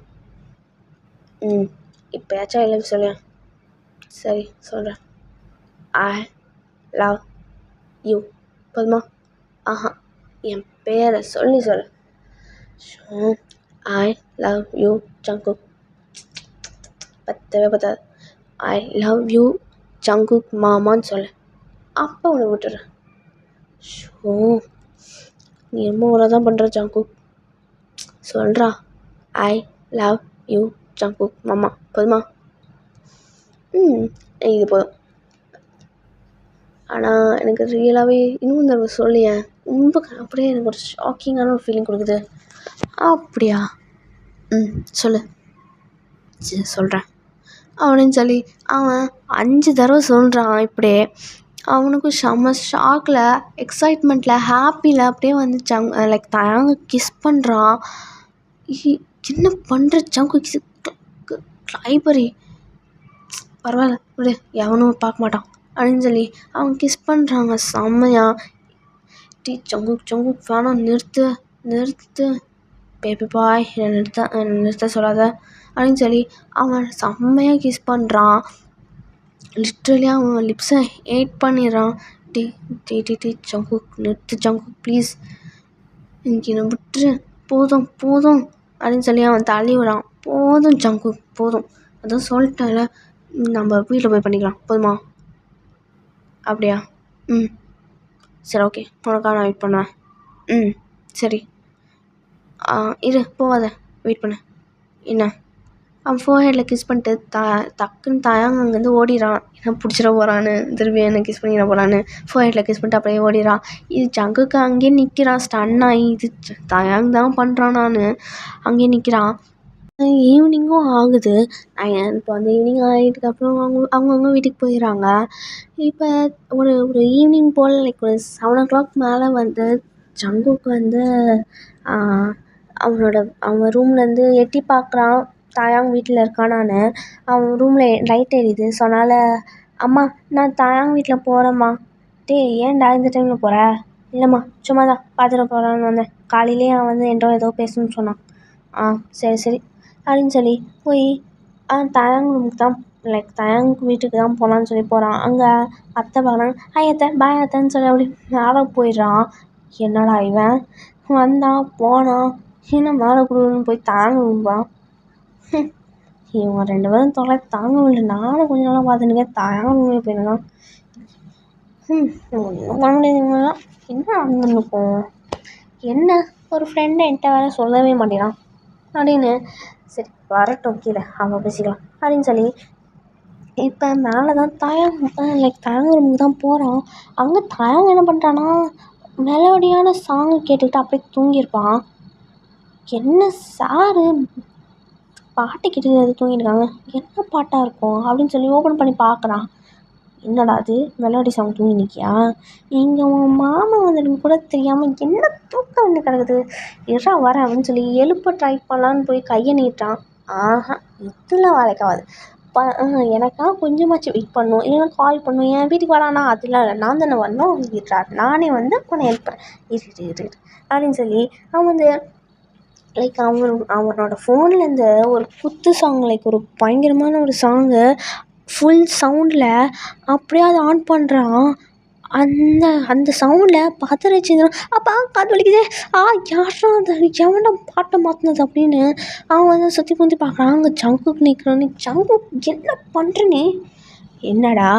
இப்போயாச்சும் இல்லை சொல்லேன். சரி சொல்கிறேன். I love you. போதுமா? என் பேரை சொல்லு. I love you Jungkook. பத்தவே பத்தாது. ஐ லவ் யூ ஜங்குக் மாமான்னு சொல்லு, அப்போ உன்னை விட்டுறேன். நீ ரொம்ப தான் பண்ணுற ஜங்குக். சொல்கிறா, ஐ லவ் யூ ஜங்குக் மாமா. போதுமா? இது போதும். ஆனால் எனக்கு ரியலாகவே இன்னும் தடவை சொல்லியேன், ரொம்ப அப்படியே எனக்கு ஒரு ஷாக்கிங்கான ஒரு ஃபீலிங் கொடுக்குது. அப்படியா? சொல்லு. சொல்கிறேன் அப்படின்னு சொல்லி அவன் 5 தடவை சொல்கிறான். இப்படியே அவனுக்கும் செம்ம ஷாக்கில், எக்ஸைட்மெண்ட்டில், ஹாப்பியில் அப்படியே வந்து லைக் தாங்க கிஸ் பண்ணுறான். என்ன பண்ணுற ஜங்கு கிஸ் லைப்ரரி, பரவாயில்ல விடு, எவனும் பார்க்க மாட்டான் அப்படின்னு சொல்லி அவங்க கிஸ் பண்ணுறாங்க செம்மையாக. ஜங்குக் வேணாம், நிறுத்து பேபி பாய், என்னை நிறுத்த சொல்லாத அப்படின்னு சொல்லி அவன் செம்மையாக கிஸ் பண்ணுறான். லிட்ரலி அவன் லிப்ஸை ஏட் பண்ணிடுறான். டி ஜங்குக் நிறுத்து, ஜங்குக் ப்ளீஸ், எனக்கு என்னை விட்டுரு, போதும் அப்படின்னு சொல்லி அவன் தள்ளி விடான். போதும் ஜங்குக் போதும், அதான் சொல்லிட்டேன்ல, நம்ம வீட்டில் போய் பண்ணிக்கலாம், போதுமா? அப்படியா? சரி ஓகே, உனக்காக நான் வெயிட் பண்ணுவேன். சரி இரு, போகாத, வெயிட் பண்ணு. என்ன? அவன் ஃபோர்ஹெட்டில் கிஸ் பண்ணிட்டு டக்குன்னு தாயாங் அங்கேருந்து ஓடிறான். என்ன பிடிச்சிட போகிறான்னு, திருப்பி என்ன கிஸ் பண்ணிட போகிறான்னு ஃபோர்ஹெட்டில் கிஸ் பண்ணிட்டு அப்படியே ஓடிறான். இது ஜங்குக்கு அங்கேயே நிற்கிறான் ஸ்டன் ஆகி. இது தாயாங் தான் பண்ணுறான். நான் அங்கேயே நிற்கிறான். ஈவினிங்கும் ஆகுது. இப்போ வந்து ஈவினிங் ஆகிட்டதுக்கப்புறம் அவங்கவுங்க வீட்டுக்கு போயிடுறாங்க. இப்போ ஒரு ஒரு ஈவினிங் போல் லைக் ஒரு 7 o'clock மேலே வந்து ஜங்குக்கு வந்து அவன் ரூம்லேருந்து எட்டி பார்க்குறான் தாயாங் வீட்டில் இருக்கானான்னு. அவன் ரூமில் லைட் எரியுது. ஸோ அதனால் அம்மா நான் தாயாங் வீட்டில் போகிறேம்மா. டேய் ஏன்டா இந்த டைமில் போகிற? இல்லைம்மா சும்மா தான் பார்த்துட்டு போகிறான்னு வந்தேன். காலையிலேயே அவன் வந்து என்கிட்ட ஏதோ பேசணும்னு சொன்னான். சரி சரி அப்படின்னு சொல்லி போய் தாயாங் ரூமுக்கு தான் லைக் தாயாங் வீட்டுக்கு தான் போகலான்னு சொல்லி போகிறான். அங்கே அத்தை பார்க்குறாங்க. அத்தை பாய் அத்தைன்னு சொல்லி அப்படி மேலே போயிடுறான். என்னடா இவன் வந்தான் போனான் இன்னும் மேலே கொடுன்னு போய் தாங்க ரூம்பான். இவங்க 2 பேரும் தொலை தாங்க முடியல. நானும் கொஞ்ச நாளாக பார்த்துருக்கேன் தாயாங் ரூமே போயிடலாம். ஒன்றும் பண்ண முடியாதுங்களாம். என்ன நடந்துருக்கும்? என்ன ஒரு ஃப்ரெண்டு என்கிட்ட வேறு சொல்லவே மாட்டேறான் அப்படின்னு. சரி வரட்டும் கீழே அவன் பேசிக்கலாம் அப்படின்னு சொல்லி இப்போ மேலே தான் தாயாங் ரூமுக்கு தான் போகிறான். அங்கே தாயாங் என்ன பண்ணுறான்னா மெலோடியான சாங்கு கேட்டுக்கிட்டு அப்படியே தூங்கியிருப்பான். என்ன சாரு பாட்டு கேட்டு தூங்கியிருக்காங்க, என்ன பாட்டாக இருக்கும் அப்படின்னு சொல்லி ஓப்பன் பண்ணி பார்க்குறான். என்னடா அது மெலோடி சாங் தூங்கி நிற்கியா? இங்கே உன் மாமா வந்துட்டு கூட தெரியாமல் என்ன தூக்கம் வந்து கிடக்குது, எறா வர அப்படின்னு சொல்லி எழுப்ப ட்ரை பண்ணலான்னு போய் கையை நீட்டான். இதெல்லாம் வேலைக்காகாது. எனக்காக கொஞ்சமாச்சும் வெயிட் பண்ணும், இல்லைன்னா கால் பண்ணும், என் வீட்டுக்கு வரானா அதெல்லாம் இல்லை, நான் தானே வரணும் வீட்டுறா, நானே வந்து உன்னை ஹெல்ப் பண்ணுறேன் இரு அப்படின்னு சொல்லி அவன் வந்து லைக் அவனோட ஃபோன்லேருந்து ஒரு குத்து சாங் லைக் ஒரு பயங்கரமான ஒரு சாங்கு ஃபுல் சவுண்டில் அப்படியே அதை ஆன் பண்ணுறான். அந்த சவுண்டில் பதறிச்சுன்னா அப்பா காது வலிக்குதே, யாரா அந்த எவன்டா பாட்டை மாற்றினது அப்படின்னு அவன் வந்து சுற்றி குந்தி பார்க்குறான். அங்கே ஜங்குக்கு நிற்கிறான். ஜங்குக் என்ன பண்ணுற நீ? என்னடா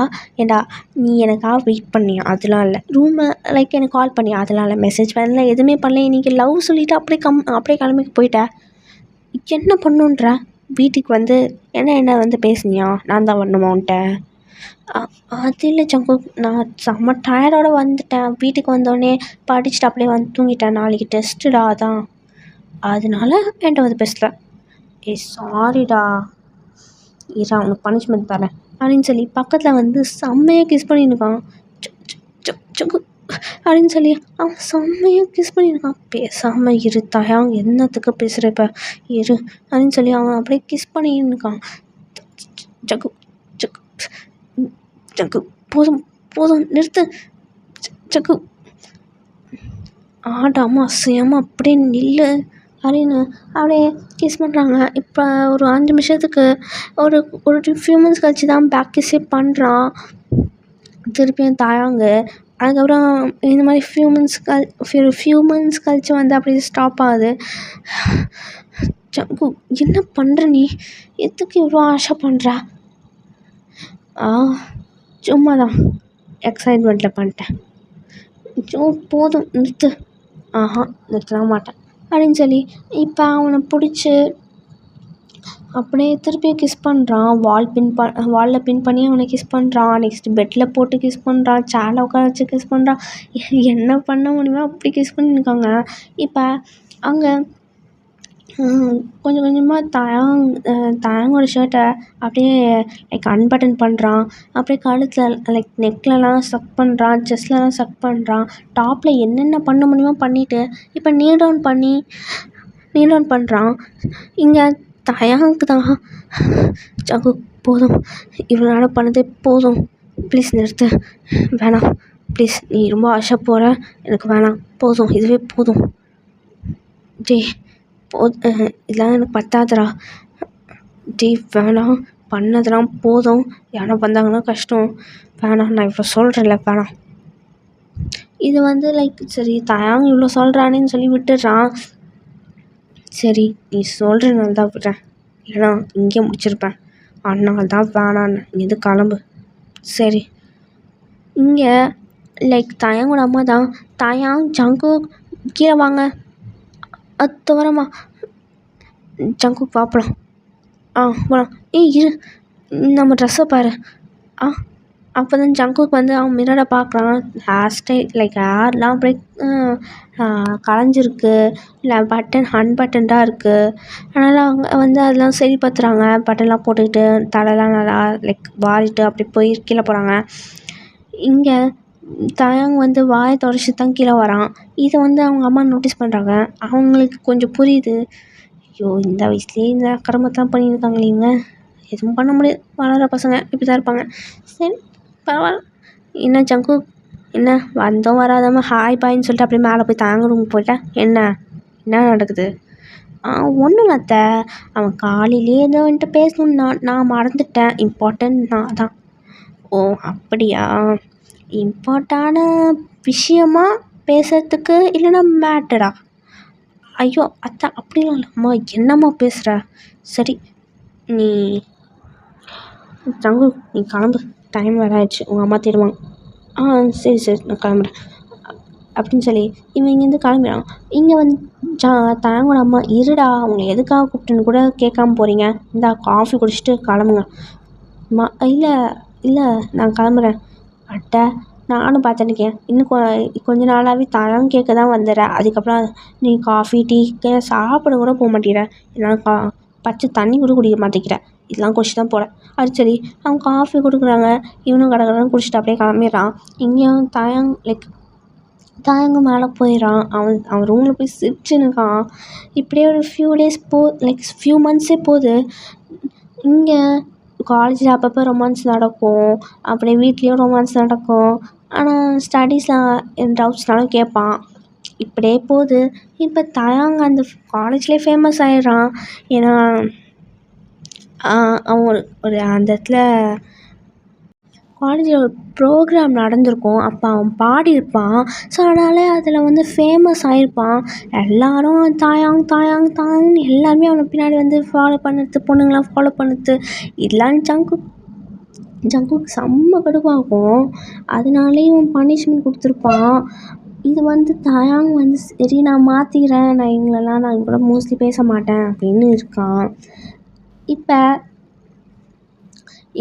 ஏண்டா நீ எனக்காக வெயிட் பண்ணியா? அதெல்லாம் இல்லை. ரூமை லைக் எனக்கு கால் பண்ணியா? அதெல்லாம் இல்லை. மெசேஜ் பண்ணல, எதுவுமே பண்ணல. இன்றைக்கி லவ் சொல்லிவிட்டு அப்படியே கிளம்பி போயிட்டேன். என்ன பண்ணுன்ற? வீட்டுக்கு வந்து என்ன வந்து பேசுனியா? நான் தான் வரணுமா உன்ட்ட? அது இல்லை ஜங்குக், நான் செம்ம டயர்டோடு வந்துட்டேன். வீட்டுக்கு வந்தோடனே படிச்சுட்டு அப்படியே வந்து தூங்கிட்டேன். நாளைக்கு டெஸ்ட்டுடா, அதான் அதனால என்கிட்ட வந்து பேசல. சாரிடா, இரா உனக்கு பனிஷ்மெண்ட் தரேன் அப்படின்னு சொல்லி பக்கத்தில் வந்து செம்மையாக கிஸ் பண்ணியிருக்கான். ஜங்கு அப்படின்னு சொல்லி அவன் செம்மையாக கிஸ் பண்ணியிருக்கான். பேசாமல் இரு தாயாங், என்னத்துக்கு பேசுகிற இப்போ இரு அப்படின்னு சொல்லி அவன் அப்படியே கிஸ் பண்ணியிருக்கான். ஜகு ஜகு ஜகு போதும் நிறுத்து ஜகு, ஆடாமல் அசையாமல் அப்படியே நில்லு அப்படின்னு அப்படியே கிஸ் பண்ணுறாங்க. இப்போ ஒரு 5 நிமிஷத்துக்கு ஒரு ஃபியூ மினிட்ஸ் கழிச்சு தான் பேக் கிஸ்ஸே பண்ணுறான் திருப்பியும் தாயாங்க. அதுக்கப்புறம் இந்த மாதிரி ஃபியூ மினிட்ஸ் கழிச்சு வந்து அப்படியே ஸ்டாப் ஆகுது. ஜங்கு என்ன பண்ணுற நீ? எதுக்கு இவ்வளோ ஆசை பண்ணுற? சும்மா தான் எக்ஸைட்மெண்ட்டில் பண்ணிட்டேன். போதும் நிறுத்து. நிறுத்தலாம் மாட்டேன் அப்படின்னு சொல்லி இப்போ அவனை பிடிச்சி அப்படியே திருப்பியும் கிஸ் பண்ணுறான். வாலில் பின் பண்ணி அவனை கிஸ் பண்ணுறான். நெக்ஸ்ட்டு பெட்டில் போட்டு கிஸ் பண்ணுறான். சேரில் உட்கார வச்சு கிஸ் பண்ணுறான். என்ன பண்ண முடியுமோ அப்படி கிஸ் பண்ணியிருக்காங்க. இப்போ அங்கே கொஞ்சம் கொஞ்சமாக தாயாங்கோட ஷர்ட்டை அப்படியே லைக் அன்பட்டன் பண்ணுறான். அப்படியே கழுத்தில் லைக் நெக்லலாம் சக் பண்ணுறான், செஸ்ட்லலாம் சக் பண்ணுறான். டாப்பில் என்னென்ன பண்ண முடியுமோ பண்ணிவிட்டு இப்போ நீல் டவுன் பண்ணுறான். இங்கே தாயாங்க்கு தான் ஜங்கு போதும், இவ்வளோ நேரம் பண்ணதே போதும், ப்ளீஸ் நிறுத்து, வேணாம் ப்ளீஸ், நீ ரொம்ப ஆசை போகிற, எனக்கு வேணாம், போதும், இதுவே போதும், இதெல்லாம் எனக்கு பத்தாதுடா, வேணாம், பண்ணதெல்லாம் போதும், யாரோ வந்தாங்கன்னா கஷ்டம், வேணாம், நான் இவ்வளோ சொல்கிறேன்ல, வேணாம். இது வந்து லைக் சரி தாயாங்க இவ்வளோ சொல்கிறானேன்னு சொல்லி விட்டுடுறான். சரி நீ சொல்கிறனால தான் விடுறேன், இல்லைனா இங்கே முடிச்சிருப்பேன், அதனால தான் வேணான்னு, இது கிளம்பு. சரி இங்கே லைக் தாயாங்கோட அம்மா தான், தாயாங் ஜங்கு கீழே வாங்க, அது தவிரமா ஜங்கு பார்ப்பலாம் போகலாம். ஏய் இரு, நம்ம ட்ரெஸ்ஸை பாரு. ஆ அப்போ தான் ஜங்குக் வந்து அவன் மிரரை பார்க்குறான். ஹேர் ஸ்டைல் லைக் ஹேர்லாம் அப்படியே கலைஞ்சிருக்கு, இல்லை அன்பட்டன்டாக இருக்குது. அதனால் அவங்க வந்து அதெல்லாம் சரி பார்த்துறாங்க. பட்டன்லாம் போட்டுக்கிட்டு தலைலாம் நல்லா லைக் வாரிட்டு அப்படி போய் கீழே போகிறாங்க. இங்கே தயங் வந்து வாயை தொடச்சி தான் கீழே வரான். இதை வந்து அவங்க அம்மா நோட்டீஸ் பண்ணுறாங்க. அவங்களுக்கு கொஞ்சம் புரியுது. ஐயோ, இந்த வயசுலேயே இந்த அக்கிரமத்தான் பண்ணியிருக்காங்களே இவங்க. எதுவும் பண்ண முடியாது, வளர பசங்க இப்படி தான் இருப்பாங்க. சரி, பரவாயில்ல. என்ன ஜங்குக், என்ன வந்தோம் வராதவங்க ஹாய் பாயின்னு சொல்லிட்டு அப்படியே மேலே போய் தாங்க ரூமுக்கு போயிட்டேன். என்ன நடக்குது? ஒன்றும் இல்லை அத்தை, அவன் காலையிலேயே ஏதோ வந்துட்டு பேசணும்னா நான் மறந்துட்டேன். இம்பார்ட்டன்ட் நான் தான். ஓ அப்படியா? இம்பார்ட்டான விஷயமா பேசுறதுக்கு, இல்லைன்னா மேட்டரா? ஐயோ அத்தை, அப்படிலாம் இல்லைம்மா. என்னம்மா பேசுகிற? சரி நீ ஜங்கு, நீ கிளம்பு, டைம் வேறு ஆயிடுச்சு, உங்கள் அம்மா தருவாங்க. சரி நான் கிளம்புறேன் அப்படின்னு சொல்லி இவன் இங்கேருந்து கிளம்பிடான். இங்கே வந்து தயங்கோட அம்மா, இருடா அவங்களை எதுக்காக கூப்பிட்டுன்னு கூட கேட்காம போகிறீங்க, இந்தா காஃபி குடிச்சிட்டு கிளம்புங்க. இல்லை நான் கிளம்புறேன். அட்டை, நானும் பார்த்துருக்கேன், இன்னும் கொஞ்ச நாளாகவே தரம் கேட்க தான் வந்துடுறேன். அதுக்கப்புறம் நீ காஃபி டீ சாப்பிட கூட போக மாட்டேங்கிற. நான் பச்சை தண்ணி கூட குடிக்க மாட்டேங்கிறேன். இதெல்லாம் குடிச்சு தான் போகிறேன். அது சரி, அவங்க காஃபி கொடுக்குறாங்க, இவனும் கடற்கடன்னு குடிச்சிட்டு அப்படியே கிளம்பிடுறான். இங்கேயும் தாயங்க மேலே போயிடறான். அவன் ரூமில் போய் சிரிச்சுன்னுக்கான். இப்படியே ஒரு ஃபியூ மந்த்ஸே போகுது. இங்கே காலேஜில் அப்பப்போ ரொமான்ஸ் நடக்கும், அப்படியே வீட்லேயும் ரொமான்ஸ் நடக்கும். ஆனால் ஸ்டடீஸில் டவுட்ஸ்னாலும் கேட்பான். இப்படியே போகுது. இப்போ தயாங் அந்த காலேஜ்லேயே ஃபேமஸ் ஆகிடுறான். ஏன்னா அவன் ஒரு அந்த இடத்துல காலேஜில் ஒரு ப்ரோக்ராம் நடந்திருக்கும். அப்போ அவன் பாடியிருப்பான். ஸோ அதனால் அதில் வந்து ஃபேமஸ் ஆகிருப்பான். எல்லோரும் தாயாங்னு எல்லாருமே அவனை பின்னாடி வந்து ஃபாலோ பண்ணுறது, பொண்ணுங்களாம் ஃபாலோ பண்ணுறது. இதெல்லாம் ஜங்குக்கு செம்ம கடுப்பாகும். அதனாலே இவன் பனிஷ்மெண்ட் கொடுத்துருப்பான். இது வந்து தயாங் வந்து சரி நான் மாற்றிக்கிறேன், நான் இவங்க கூட மோஸ்ட்லி பேச மாட்டேன் அப்படின்னு இருக்கான். இப்போ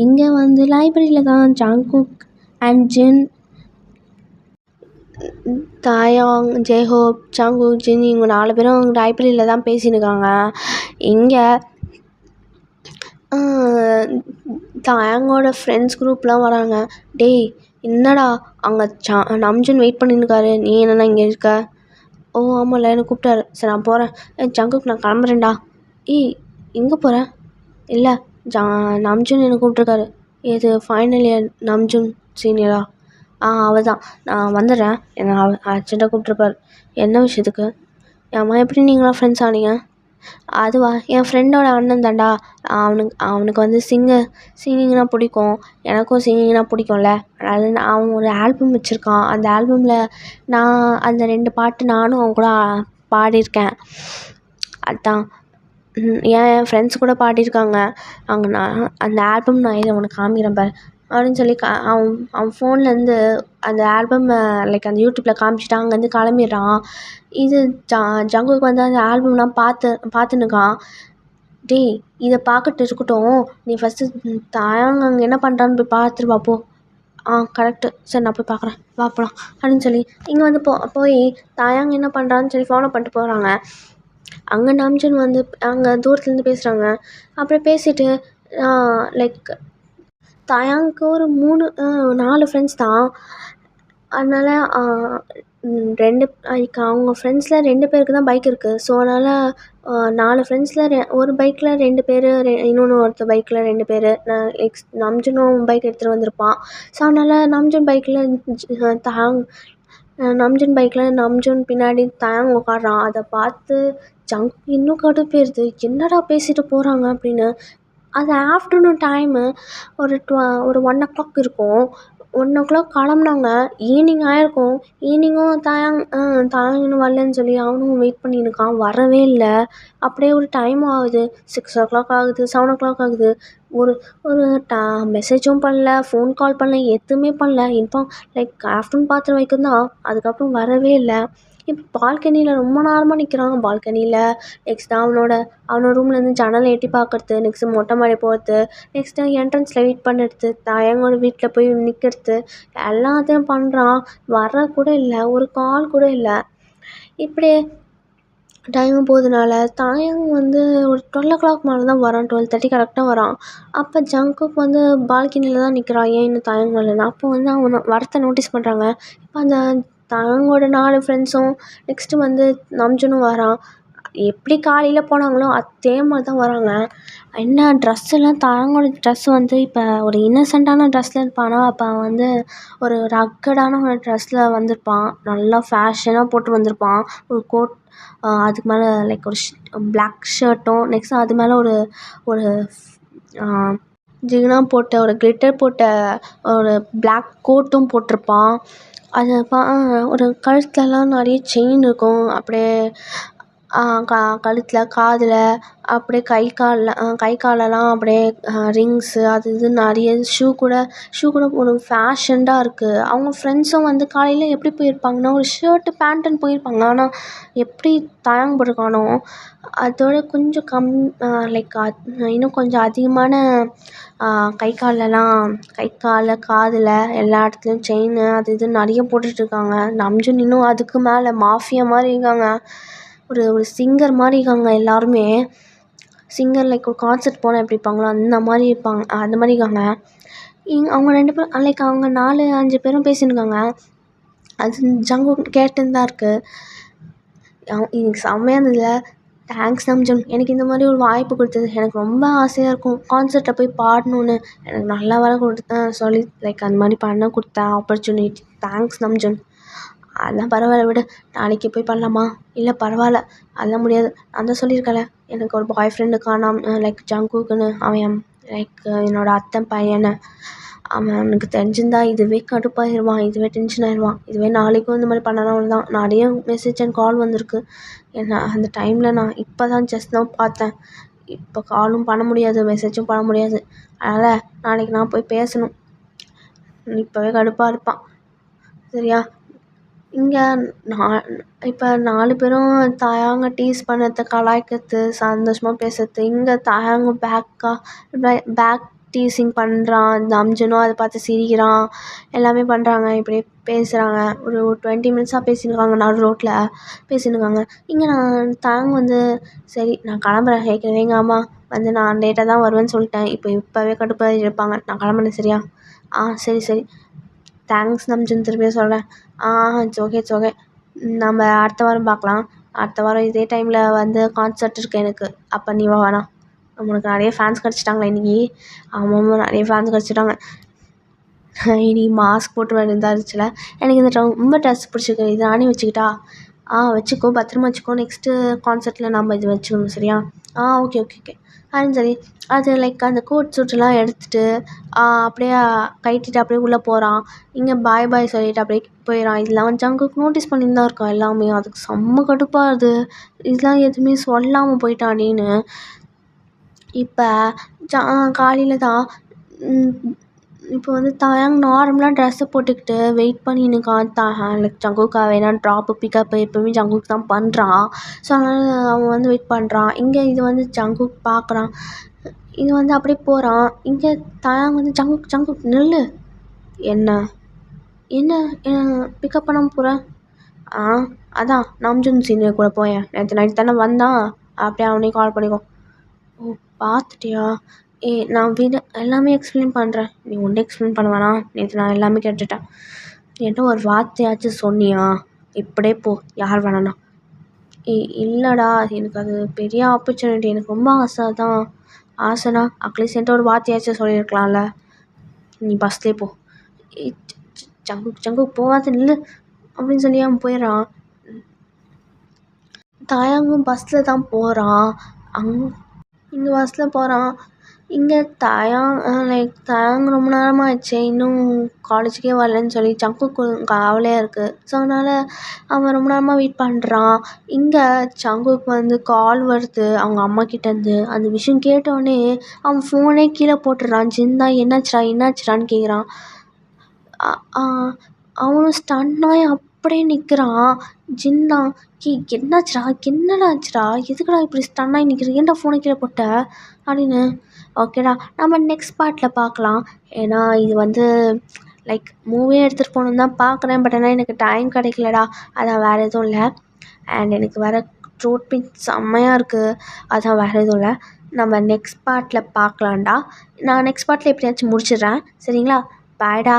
இங்கே வந்து லைப்ரரியில் தான் ஜங்குக் அண்ட் ஜின், தாயாங், ஜெஹோப், ஜங்குக், ஜின் இவங்க 4 பேரும் லைப்ரரியில் தான் பேசியிருக்காங்க. இங்கே தாயாங்கோட ஃப்ரெண்ட்ஸ் குரூப்லாம் வராங்க. டேய் என்னடா அங்கே நம்ஜுன் வெயிட் பண்ணியிருக்காரு, நீ என்னென்னா இங்கே இருக்க? ஓ ஆமாம்ல, என்னை கூப்பிட்டாரு. சரி நான் போகிறேன். ஜங்குக் நான் கிளம்புறேன்டா. ஏய் எங்கே போகிறேன்? இல்லை நம்ஜுன் என்னை கூப்பிட்ருக்காரு. ஏது ஃபைனல் இயர் நம்ஜுன் சீனியரா? அவள் தான், நான் வந்துடுறேன், என்னை அர்ஜென்ட்டாக கூப்பிட்ருப்பாரு. என்ன விஷயத்துக்கு? அம்மா எப்படி நீங்களாம் ஃப்ரெண்ட்ஸ் ஆனீங்க? அதுவா, என் ஃப்ரெண்டோட அண்ணன் தான்டா. அவனுக்கு வந்து சிங்கிங்னால் பிடிக்கும், எனக்கும் சிங்கிங்னால் பிடிக்கும்ல. அதனால் அவன் ஒரு ஆல்பம் வச்சுருக்கான். அந்த ஆல்பமில் நான் அந்த 2 பாட்டு நானும் அவன் கூட பாடியிருக்கேன். அதுதான் என் ஃப்ரெண்ட்ஸ் கூட பாடியிருக்காங்க. நான் அந்த ஆல்பம் நான் இதை உனக்கு காமிக்கிறேன் பாரு அப்படின்னு சொல்லி அவன் ஃபோன்லேருந்து அந்த ஆல்பம் லைக் அந்த யூடியூப்பில் காமிச்சிட்டு அங்கேருந்து கிளம்பிடுறான். இது ஜங்குக்கு வந்து அந்த ஆல்பம்லாம் பார்த்துன்னுக்கான். டேய் இதை பார்க்கட்டு இருக்கட்டும், நீ ஃபஸ்ட்டு தாயாங்க அங்கே என்ன பண்ணுறான்னு போய் பார்த்துட்டு வாப்போ. கரெக்டு, சரி நான் போய் பார்க்குறேன், வா போகலாம் அப்படின்னு சொல்லி இங்கே வந்து போய் தாயாங்க என்ன பண்ணுறான்னு சொல்லி ஃபாலோ பண்ணிட்டு போகிறாங்க. அங்கே நம்ஜுன் வந்து அங்கே தூரத்துலேருந்து பேசுகிறாங்க. அப்புறம் பேசிவிட்டு லைக் தாயாங்க்கு ஒரு 4 ஃப்ரெண்ட்ஸ் தான். அதனால் அவங்க ஃப்ரெண்ட்ஸில் 2 பேருக்கு தான் பைக் இருக்குது. ஸோ அதனால் 4 ஃப்ரெண்ட்ஸில் ஒரு பைக்கில் 2 பேர், ஒருத்தர் பைக்கில் 2 பேர். நம்ஜுனும் பைக் எடுத்துகிட்டு வந்திருப்பான். ஸோ அதனால் நம்ஜுன் பைக்கில் நம்ஜுன் பின்னாடி தாயாங் உட்காடுறான். அதை பார்த்து ஜங்க் இன்னும் கடுப்பேறுது. என்னடா பேசிட்டு போகிறாங்க அப்படின்னு. அது ஆஃப்டர்நூன் டைமு, ஒரு 1 இருக்கும். 1 கிளம்புனாங்க. ஈவினிங் ஆகிருக்கும். ஈவினிங்கும் தாயாங் இன்னும் வரலன்னு சொல்லி அவனும் வெயிட் பண்ணியிருக்கான், வரவே இல்லை. அப்படியே ஒரு டைம் ஆகுது. 6 ஆகுது, 7 ஆகுது. ஒரு ஒரு மெசேஜும் பண்ணல, ஃபோன் கால் பண்ணல, எதுவுமே பண்ணல. லைக் ஆஃப்டர்நூன் பார்த்த வரைக்கும் தான். அதுக்கப்புறம் வரவே இல்லை. இப்போ பால்கனியில் ரொம்ப நேரமாக நிற்கிறான். பால்கனியில் நெக்ஸ்ட்டு அவனோட ரூம்லேருந்து ஜன்னலை எட்டி பார்க்கறது, நெக்ஸ்ட்டு மொட்டை மாடி போகிறது, நெக்ஸ்ட்டு என்ட்ரன்ஸில் வெயிட் பண்ணுறது, தாயங்களோட வீட்டில் போய் நிற்கிறது, எல்லாத்தையும் பண்ணுறான். வர கூட இல்லை, ஒரு கால் கூட இல்லை. இப்படியே டைமும் போகிறதுனால தாயங் வந்து ஒரு 12 மேலே தான் வரான். 12:30 கரெக்டாக வரான். அப்போ ஜங்குக் வந்து பால்கனியில் தான் நிற்கிறான். ஏன் இன்னும் தாயங் வரலன்னு. அப்போ வந்து அவனை வரத்தை நோட்டீஸ் பண்ணுறாங்க. இப்போ அந்த தாயங்கோட 4 ஃப்ரெண்ட்ஸும் நெக்ஸ்ட்டு வந்து நம்ஜுனும் வரான். எப்படி காலையில் போனாங்களோ அதே மாதிரி தான் வராங்க. என்ன ட்ரெஸ்ஸெல்லாம் தாயங்கோட ட்ரெஸ் வந்து இப்போ ஒரு இன்னசென்ட்டான ட்ரெஸ்ஸில் இருப்பானா, அப்போ அவன் வந்து ஒரு ரக்கடான ஒரு ட்ரெஸ்ஸில் வந்திருப்பான். நல்லா ஃபேஷனாக போட்டு வந்திருப்பான். ஒரு கோட், அதுக்கு மேலே லைக் ஒரு பிளாக் ஷர்ட்டும், நெக்ஸ்ட் அது மேலே ஒரு ஒரு ஜிகினா போட்ட ஒரு கிளிட்டர் போட்ட ஒரு பிளாக் கோட்டும் போட்டிருப்பான். அது ஒரு கழுத்துலலாம் நிறைய செயின் இருக்கும். அப்படியே கழுத்தில், காதில், அப்படியே கை காலெல்லாம் அப்படியே ரிங்ஸு அது இதுன்னு நிறைய ஷூ கூட ஒரு ஃபேஷன்டாக இருக்குது. அவங்க ஃப்ரெண்ட்ஸும் வந்து காலையில் எப்படி போயிருப்பாங்கன்னா ஒரு ஷர்ட்டு பேண்ட்டுன்னு போயிருப்பாங்க. ஆனால் எப்படி தாயங் போட்டிருக்கானோ அதோட கொஞ்சம் லைக் இன்னும் கொஞ்சம் அதிகமான கை கால், காதில் எல்லா இடத்துலையும் செயின் அது இதுன்னு நிறைய போட்டுட்ருக்காங்க. நம்ஜுன் இன்னும் அதுக்கு மேலே மாஃபியா மாதிரி இருக்காங்க. ஒரு சிங்கர் மாதிரி இருக்காங்க எல்லாருமே. சிங்கர் லைக் ஒரு கான்சர்ட் போனால் எப்படி இருப்பாங்களோ அந்த மாதிரி இருப்பாங்க, அந்த மாதிரி இருக்காங்க. அவங்க 2 பேரும் லைக் அவங்க 4-5 பேரும் பேசியிருக்காங்க. அது ஜங்குக் கேட்டுன்னு தான் இருக்குது. எனக்கு செம்மையாக இருந்ததில்ல. தேங்க்ஸ் நம்ஜுன், எனக்கு இந்த மாதிரி ஒரு வாய்ப்பு கொடுத்தது. எனக்கு ரொம்ப ஆசையாக இருக்கும் கான்சர்ட்டில் போய் பாடணுன்னு. எனக்கு நல்லா வேலை சொல்லி லைக் அந்த மாதிரி பண்ண கொடுத்த ஆப்பர்ச்சுனிட்டி. தேங்க்ஸ் நம்ஜுன். அதெல்லாம் பரவாயில்ல விடு, நாளைக்கு போய் பண்ணலாமா? இல்லை பரவாயில்ல, அதெல்லாம் முடியாது. நான் தான் சொல்லியிருக்கேன்ல, எனக்கு ஒரு பாய் ஃப்ரெண்டு காணாம லைக் ஜங்குக்குன்னு. அவன் லைக் என்னோடய அத்தை பையனை. அவனுக்கு தெரிஞ்சிருந்தா இதுவே கடுப்பாயிருவான், இதுவே டென்ஷன் ஆயிடுவான். இதுவே நாளைக்கும் இந்த மாதிரி பண்ணலாம். அவ்வளோதான். நிறைய மெசேஜ் அண்ட் கால் வந்திருக்கு. ஏன்னா அந்த டைமில் நான் இப்போ தான் ஜஸ்ட் தான் பார்த்தேன். இப்போ காலும் பண்ண முடியாது, மெசேஜும் பண்ண முடியாது. அதனால் நாளைக்கு நான் போய் பேசணும். இப்போவே கடுப்பாக இருப்பான். சரியா? இங்கே இப்போ 4 பேரும் தாயாங்க டீஸ் பண்ணுறது, கலாய்க்கிறது, சந்தோஷமாக பேசுறது. இங்கே தாயாங்க பேக் டீசிங் பண்ணுறான். நம்ஜுனும் அதை பார்த்து சிரிக்கிறான். எல்லாமே பண்ணுறாங்க. இப்படியே பேசுகிறாங்க. ஒரு 20 மினிட்ஸாக பேசியிருக்காங்க. நடு ரோட்டில் பேசியிருக்காங்க. இங்கே தாயாங்க வந்து சரி நான் கிளம்புறேன். ஏற்கனவே எங்கள் அம்மா வந்து நான் லேட்டாக தான் வருவேன்னு சொல்லிட்டேன். இப்போவே கடுப்பாக இருப்பாங்க. நான் கிளம்புறேன். சரியா? சரி. தேங்க்ஸ் நம்ஜுன் திரும்பியும் சொல்கிறேன். It's okay. நம்ம அடுத்த வாரம் பார்க்கலாம். அடுத்த வாரம் இதே டைமில் வந்து கான்சர்ட் இருக்குது எனக்கு. அப்போ நீ வேணாம். உனக்கு நிறைய ஃபேன்ஸ் கிடச்சிட்டாங்களா இன்றைக்கி? ஆமாம், நிறைய ஃபேன்ஸ் கிடச்சிட்டாங்க. இன்றைக்கி மாஸ்க் போட்டு வேண்டியதாக இருந்துச்சுல. எனக்கு இந்த ரொம்ப ட்ரெஸ் பிடிச்சிருக்கு. இது நானே வச்சுக்கிட்டா? வச்சுக்கோ, பத்திரமா வச்சுக்கோ. நெக்ஸ்ட்டு கான்சர்ட்டில் நம்ம இது வச்சுக்கணும். சரியா? ஓகே. சரி. அது லைக் அந்த கோட் சூட்டெல்லாம் எடுத்துகிட்டு அப்படியே கழட்டிட்டு அப்படியே உள்ளே போகிறான். இங்கே பாய் சொல்லிவிட்டு அப்படியே போயிடறான். இதெல்லாம் ஜங்குக் நோட்டீஸ் பண்ணின்னு தான் இருக்கான் எல்லாமே. அதுக்கு செம்ம கடுப்பாகுது. இதெல்லாம் எதுவுமே சொல்லாமல் போயிட்டானேன்னு. இப்போ காலையில் தான் இப்போ வந்து தாயாங் நார்மலாக ட்ரெஸ்ஸை போட்டுக்கிட்டு வெயிட் பண்ணின்னுக்கான். லைக் ஜங்குக்கா வேணா ட்ராப்பு பிக்கப்பு எப்போவுமே ஜங்குக் தான் பண்ணுறான். ஸோ அதனால் அவன் வந்து வெயிட் பண்ணுறான். இங்கே இது வந்து ஜங்குக் பார்க்குறான். இது வந்து அப்படியே போகிறான். இங்கே தாயாங் வந்து ஜங்குக் நில்லு. என்ன பிக்கப் பண்ணாமல் போகிற? அதான் நம்ஜுன் சீனியர் கூட போயேன். நேற்று நைட் தானே வந்தான். அப்படியே அவனையும் கால் பண்ணிக்கோ. பார்த்துட்டியா? நான் எல்லாமே எக்ஸ்பிளைன் பண்ணுறேன். நீ ஒன்றும் எக்ஸ்பிளைன் பண்ண வேணாம். நேற்று நான் எல்லாமே கேட்டுட்டேன். என்கிட்ட ஒரு வார்த்தையாச்சும் சொன்னியா? இப்படியே போ, யார் வேணாண்ணா. இல்லைடா, எனக்கு அது பெரிய ஆப்பர்ச்சுனிட்டி. எனக்கு ரொம்ப ஆசைனா அட்லீஸ்ட் என்கிட்ட ஒரு வார்த்தையாச்சும் சொல்லியிருக்கலாம்ல. நீ பஸ்லேயே போ. ஜங்குக் போகாத நில்லு அப்படின்னு சொல்லி அவன் போயிடறான். தாயாங்கும் பஸ்ஸில் தான் போகிறான். இங்கே பஸ்ஸில் போகிறான். இங்கே தயாங் ரொம்ப நேரமாக ஆயிடுச்சு, இன்னும் காலேஜுக்கே வரலன்னு சொல்லி ஜங்குக்கு கவலையாக இருக்குது. ஸோ அதனால் அவன் ரொம்ப நேரமாக வெயிட் பண்ணுறான். இங்கே ஜங்குக்கு வந்து கால் வருது அவங்க அம்மாக்கிட்டேருந்து. அந்த விஷயம் கேட்டோடனே அவன் ஃபோனே கீழே போட்டுடுறான். ஜின் தான் என்னாச்சுடான்னு கேட்குறான். அவனும் ஸ்டன் ஆகி அப்படியே நிற்கிறான். ஜின் தான், என்னாச்சுடா, என்னடா ஆச்சுடா, எதுக்குடா இப்படி ஸ்டன் ஆகி நிற்கிற, ஏன்டா ஃபோனை கீழே போட்ட அப்படின்னு. ஓகேடா, நம்ம நெக்ஸ்ட் பார்ட்டில் பார்க்கலாம். ஏன்னா இது வந்து மூவியே எடுத்துகிட்டு போகணுன்னு தான் பார்க்குறேன். பட் ஆனால் எனக்கு டைம் கிடைக்கலடா, அதான் வேறு எதுவும் இல்லை. அண்ட் எனக்கு வேறு த்ரோட் பெயின் செம்மையாக இருக்குது, அதான் வேறு எதுவும் இல்லை. நம்ம நெக்ஸ்ட் பார்ட்டில் பார்க்கலாம்டா. நான் நெக்ஸ்ட் பார்ட்டில் எப்படியாச்சும் முடிச்சிடுறேன், சரிங்களா? பாய்டா.